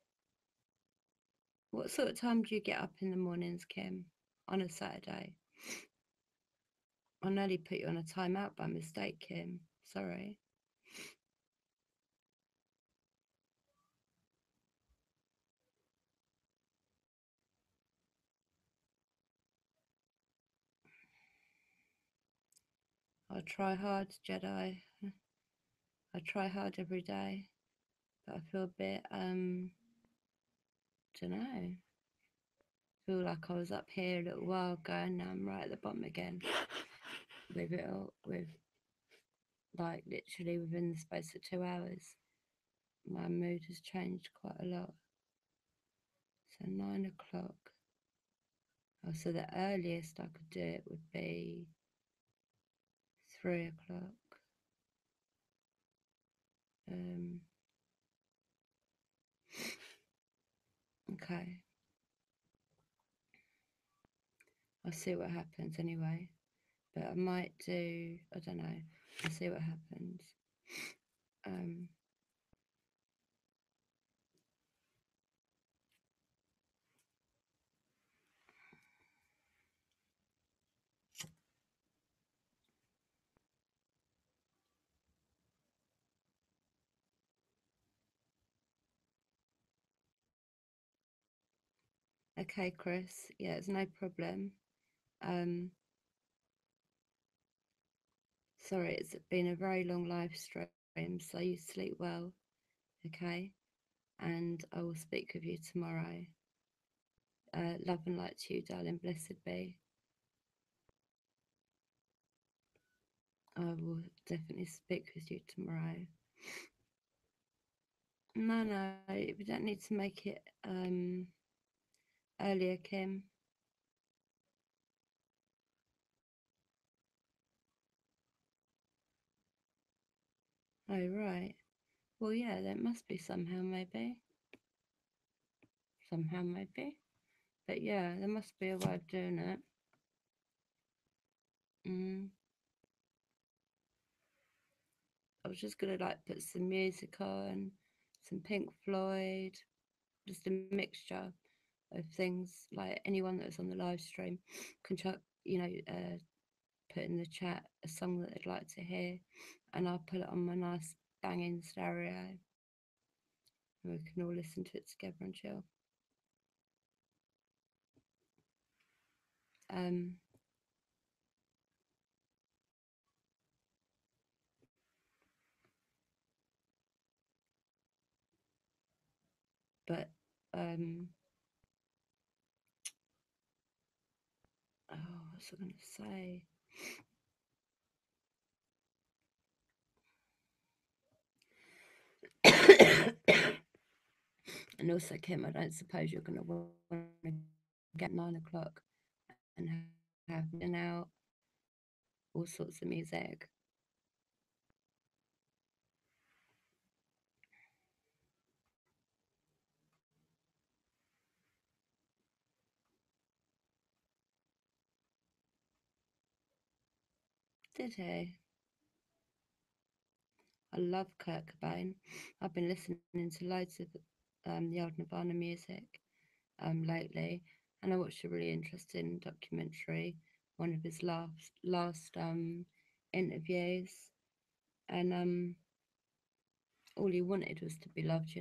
what sort of time do you get up in the mornings, Kim? On a Saturday? I nearly put you on a timeout by mistake, Kim. Sorry. I try hard, Jedi. I try hard every day, but I feel a bit, don't know. Feel like I was up here a little while ago, and now I'm right at the bottom again. With it all, with like literally within the space of 2 hours, my mood has changed quite a lot. So 9 o'clock. Oh, so the earliest I could do it would be 3 o'clock. Okay. I'll see what happens anyway. But I might do, I don't know. I'll see what happens. Okay, Chris. Yeah, it's no problem. Sorry, it's been a very long live stream, so you sleep well, okay? And I will speak with you tomorrow. Love and light to you, darling. Blessed be. I will definitely speak with you tomorrow. No, we don't need to make it earlier, Kim. Oh, right. Well, yeah, there must be somehow, maybe. Somehow, maybe. But yeah, there must be a way of doing it. I was just gonna like put some music on, some Pink Floyd, just a mixture of things. Like anyone that was on the live stream can chuck, put in the chat a song that they'd like to hear, and I'll put it on my nice banging stereo, and we can all listen to it together and chill. But what's I going to say? And also, Kim, I don't suppose you're going to want to get 9 o'clock and have out all sorts of music. Did he? I love Kurt Cobain. I've been listening to loads of the old Nirvana music lately, and I watched a really interesting documentary, one of his last interviews, and all he wanted was to be loved.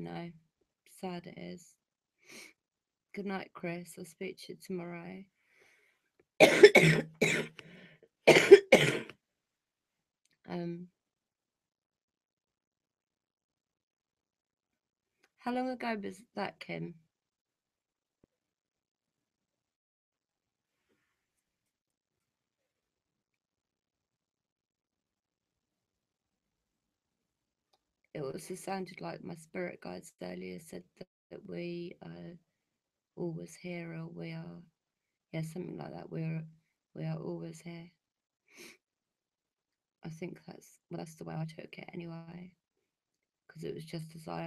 Sad it is. Good night, Chris. I'll speak to you tomorrow. How long ago was that, Kim? It also sounded like my spirit guides earlier said that we are always here, or we are, yeah, something like that. We are always here. I think that's the way I took it anyway, because it was just as I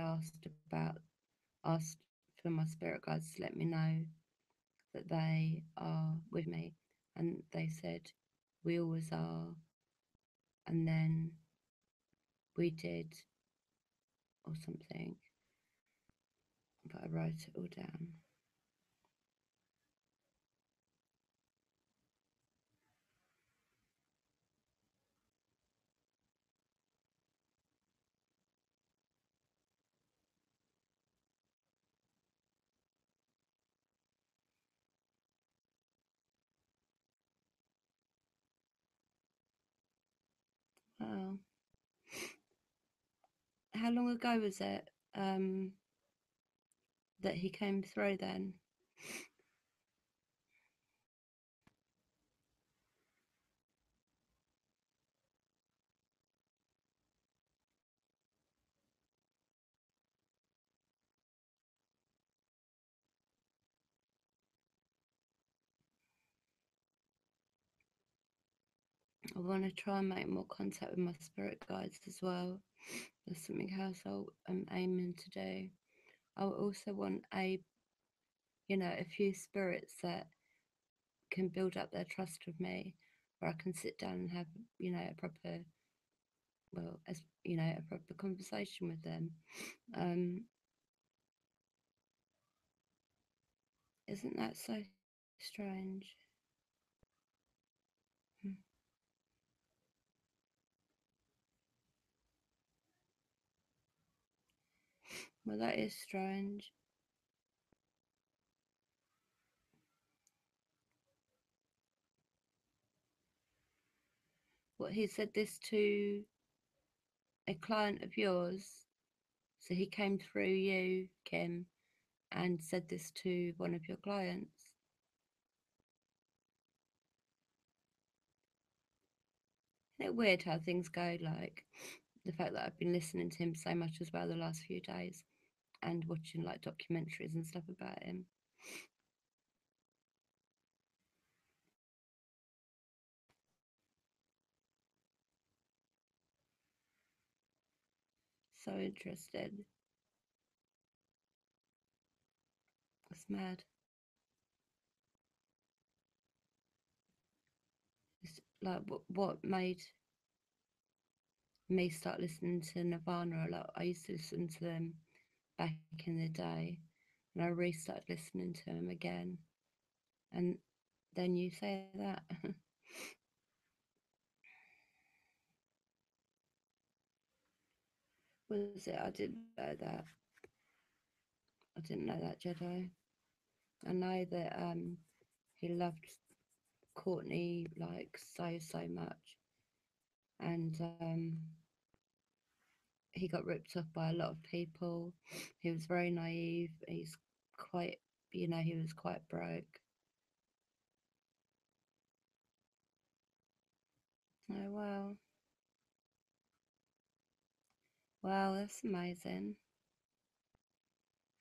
asked for my spirit guides to let me know that they are with me, and they said we always are, and then we did, or something, but I wrote it all down. Oh, how long ago was it that he came through then? I want to try and make more contact with my spirit guides as well. That's something else I'm aiming to do. I also want a few spirits that can build up their trust with me, where I can sit down and have, a proper, a proper conversation with them. Um, isn't that so strange? Hmm. Well, that is strange. What, he said this to a client of yours? So he came through you, Kim, and said this to one of your clients. Isn't it weird how things go? Like the fact that I've been listening to him so much as well the last few days and watching like documentaries and stuff about him. So interested. It's mad. It's like what made me start listening to Nirvana a lot. I used to listen to them back in the day, and I restarted listening to them again. And then you say that. Was it? I didn't know that. I didn't know that, Jedi. I know that he loved Courtney like so much, and he got ripped off by a lot of people. He was very naive. He's quite, he was quite broke. Oh wow, wow, that's amazing.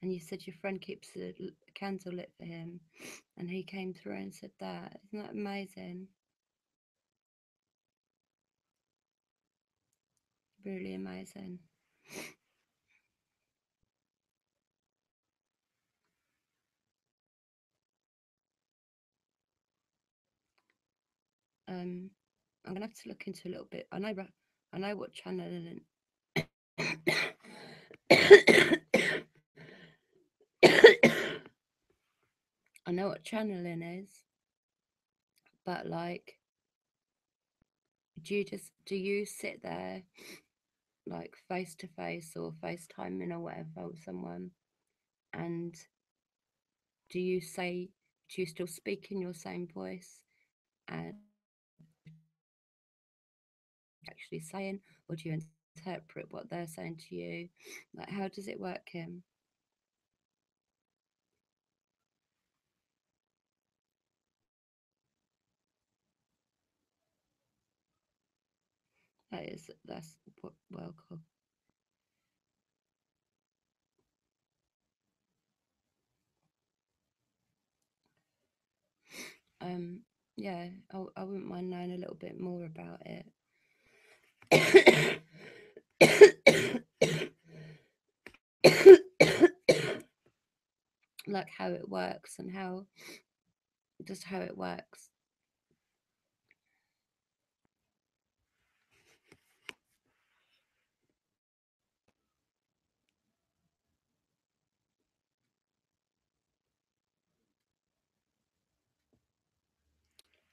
And you said your friend keeps a candle lit for him, and he came through and said that. Isn't that amazing? Really amazing. Um, I'm gonna have to look into a little bit. I know what channeling. I know what channeling is, but like, do you sit there like face to face or FaceTiming or whatever with someone, and do you still speak in your same voice and actually saying, or do you interpret what they're saying to you? Like, how does it work, Kim? That's what well cool. Um, yeah, I wouldn't mind knowing a little bit more about it. Like how it works and how it works.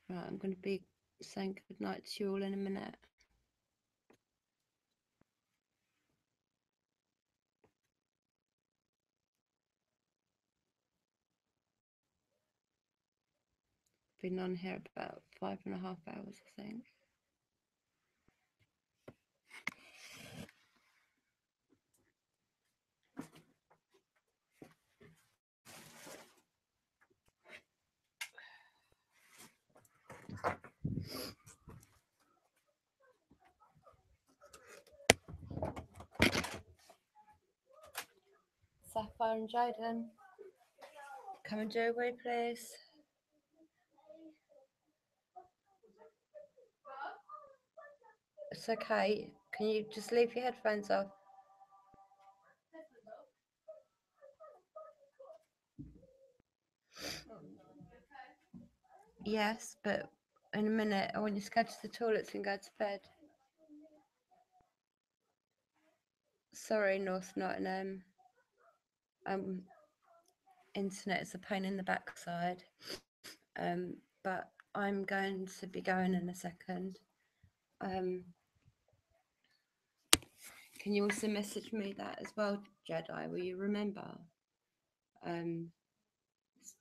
Right, I'm going to be saying good night to you all in a minute. Been on here about 5.5 hours, I think. phone, Jaden. Come and do a wee, please. It's okay. Can you just leave your headphones off? Yes, but in a minute I want you to go to the toilets and go to bed. Sorry, North Nottingham. Internet is a pain in the backside. But I'm going to be going in a second. Can you also message me that as well, Jedi? Will you remember?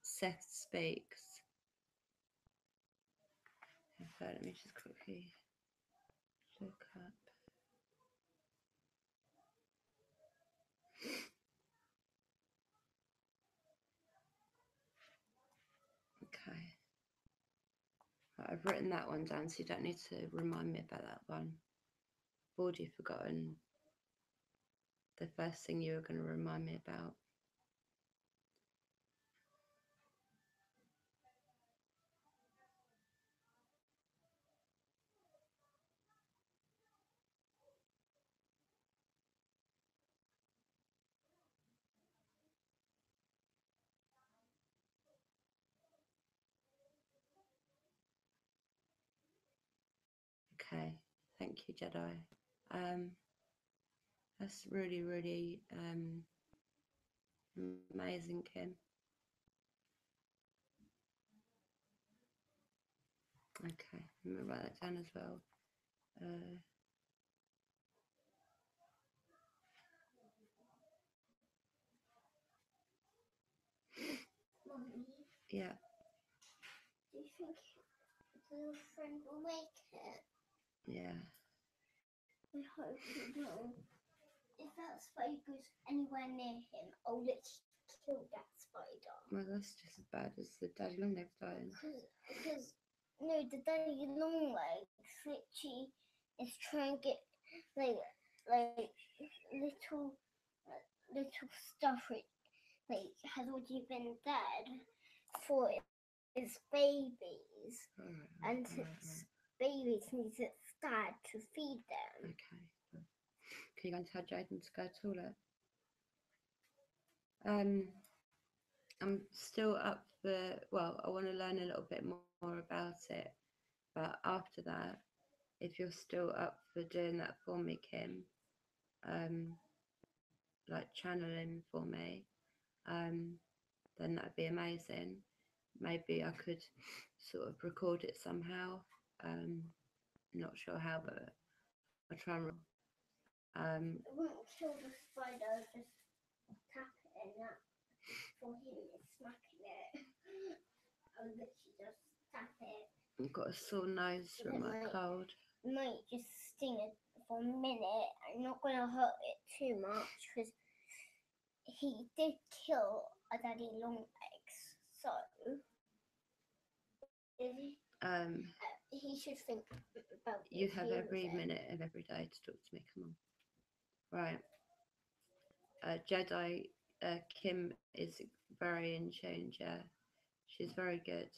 Seth speaks. So let me just quickly look up. Okay. Right, I've written that one down, so you don't need to remind me about that one. I've already forgotten the first thing you were going to remind me about. Okay, thank you, Jedi. That's really, really amazing, Kim. Okay, let me write that down as well. Mommy, Yeah. do you think the friend will make it? Yeah. I hope he will. If that spider goes anywhere near him, I'll literally kill that spider. Well, that's just as bad as the daddy long legs dying. Because no, the daddy long legs literally is trying to get like little little stuff like has already been dead for its babies, and its babies need its dad to feed them. Okay. Can you go and tell Jaden to go to the toilet? I'm still up for, well, I want to learn a little bit more about it. But after that, if you're still up for doing that for me, Kim, like channeling for me, then that'd be amazing. Maybe I could sort of record it somehow. Not sure how, but I'll try and. It won't kill the spider, just tap it and that for him is smacking it. I'll literally just tap it. I've got a sore nose from my cold. It might just sting it for a minute. I'm not going to hurt it too much because he did kill a daddy long legs. So he should think about you have every minute of every day to talk to me. Come on. Right. Jedi Kim is very in tune, yeah. She's very good.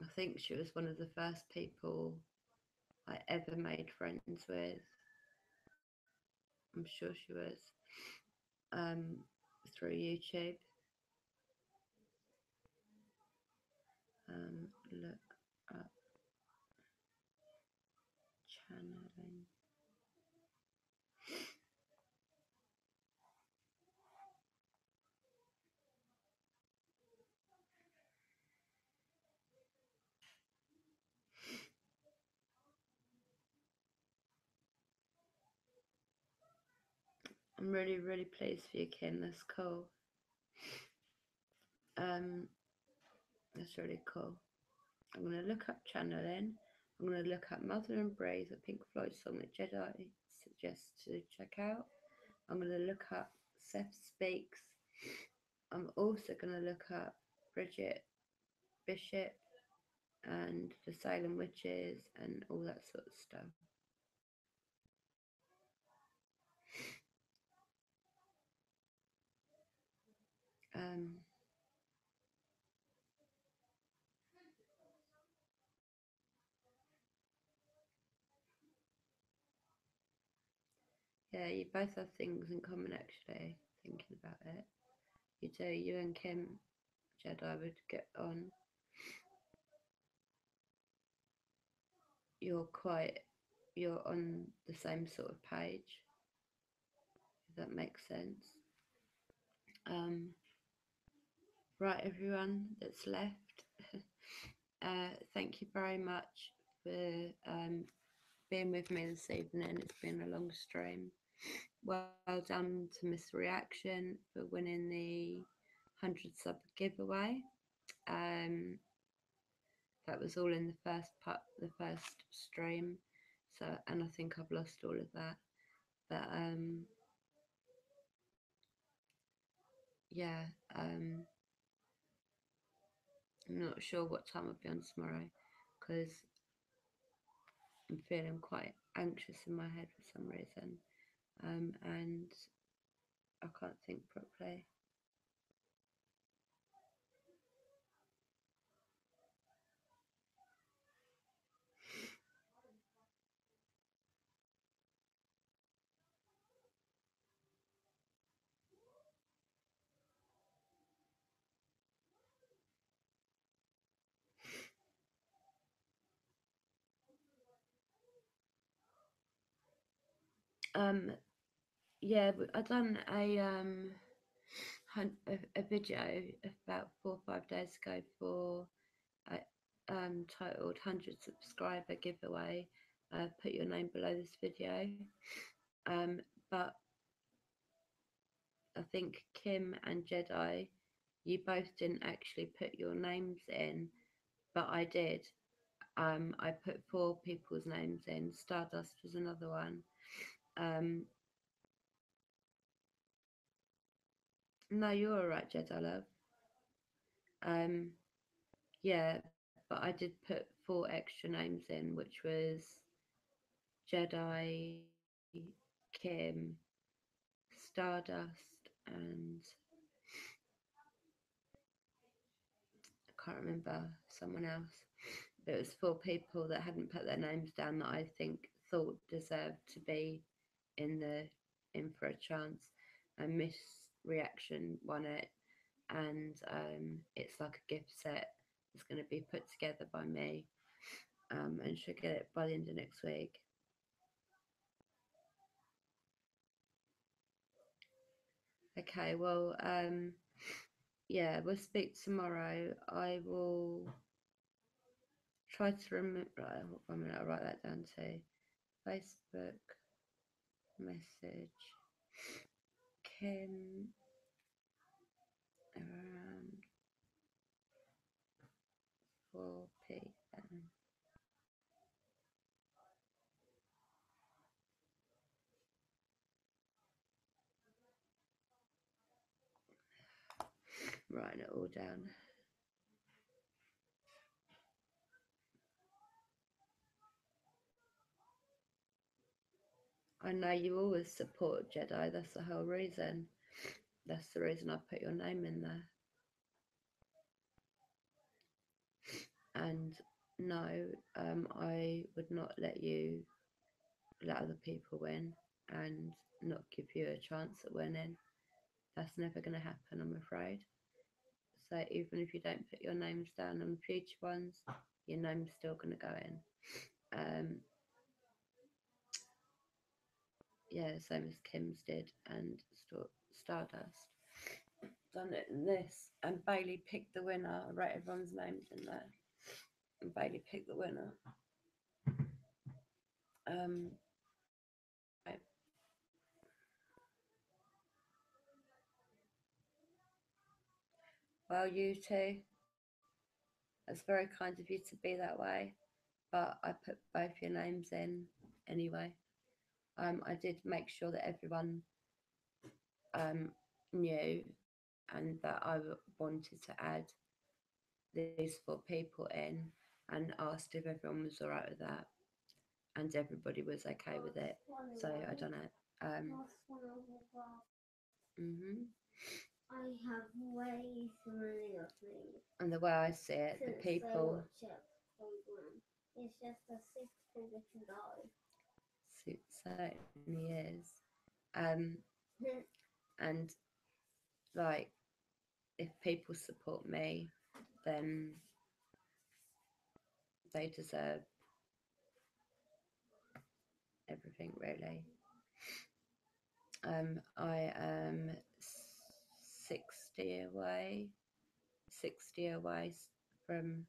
I think she was one of the first people I ever made friends with. I'm sure she was. Through YouTube. Look up channeling. I'm really, really pleased for you, Kim. That's cool. That's really cool. I'm going to look up channeling. I'm going to look up Mother and Breeze, a Pink Floyd song that Jedi suggests to check out. I'm going to look up Seth Speaks. I'm also going to look up Bridget Bishop and the Salem Witches and all that sort of stuff. Yeah, you both have things in common actually, thinking about it. You do, you and Kim Jedi would get on. You're quite, you're on the same sort of page, if that makes sense. Um, right, everyone that's left, thank you very much for being with me this evening. It's been a long stream. Well done to Miss Reaction for winning the 100 sub giveaway. That was all in the first part, the first stream. So, and I think I've lost all of that. But yeah, I'm not sure what time I'll be on tomorrow because I'm feeling quite anxious in my head for some reason, and I can't think properly. Um, yeah, I done a video about 4 or 5 days ago for titled 100 subscriber giveaway. Put your name below this video. But I think Kim and Jedi, you both didn't actually put your names in, but I did. I put 4 people's names in. Stardust was another one. No, you're all right, Jedi love. Yeah, but I did put 4 extra names in, which was Jedi, Kim, Stardust, and I can't remember someone else. But it was 4 people that hadn't put their names down that I think thought deserved to be in for a chance. And Miss Reaction won it, and it's like a gift set that's going to be put together by me, and she'll get it by the end of next week. Okay, well, yeah, we'll speak tomorrow. I will try to remember. Right, 1 minute, I'll write that down too. Facebook message Kim around 4 p.m. Writing it all down. I know you always support Jedi, that's the whole reason. That's the reason I put your name in there. And no, I would not let other people win and not give you a chance at winning. That's never going to happen, I'm afraid. So even if you don't put your names down on future ones, your name's still going to go in. Yeah, same as Kim's did and Stardust. Done it in this, and Bailey picked the winner. I wrote everyone's names in there, and Bailey picked the winner. Right. Well, you two, it's very kind of you to be that way, but I put both your names in anyway. I did make sure that everyone knew and that I wanted to add these 4 people in and asked if everyone was all right with that, and everybody was okay with it. So I done it. I have way too many of these. And the way I see it, the people. It's just a 6 people can go. Certainly is. And like, if people support me, then they deserve everything, really. I am 60 away, 60 away from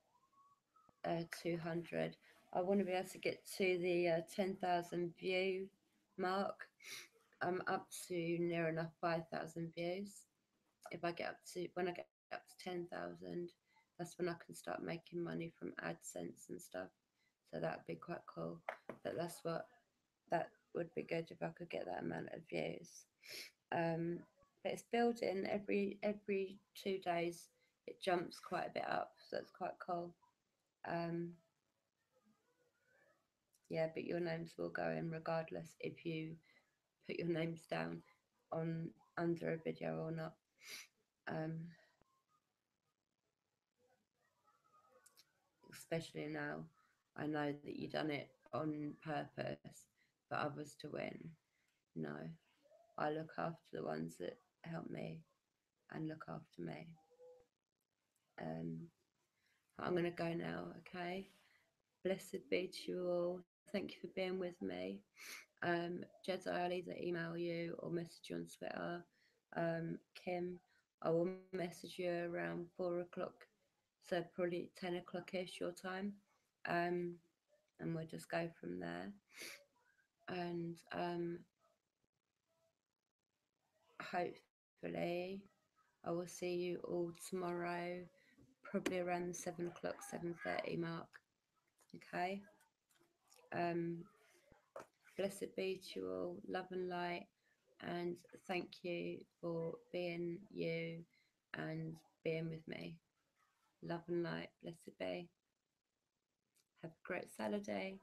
200. I want to be able to get to the 10,000 view mark. I'm up to near enough 5,000 views. If I get up to, when I get up to 10,000, that's when I can start making money from AdSense and stuff. So that would be quite cool. But that would be good if I could get that amount of views. But it's building every 2 days. It jumps quite a bit up, so it's quite cool. Yeah, but your names will go in regardless if you put your names down on under a video or not. Especially now, I know that you done it on purpose for others to win. No, I look after the ones that help me and look after me. I'm going to go now, okay? Blessed be to you all. Thank you for being with me. Jedi, I'll either email you or message you on Twitter. Kim, I will message you around 4 o'clock, so probably 10 o'clock-ish your time. And we'll just go from there. And hopefully I will see you all tomorrow, probably around the 7 o'clock, 7:30 mark. Okay. Blessed be to you all, love and light, and thank you for being you and being with me. Love and light, blessed be. Have a great Saturday.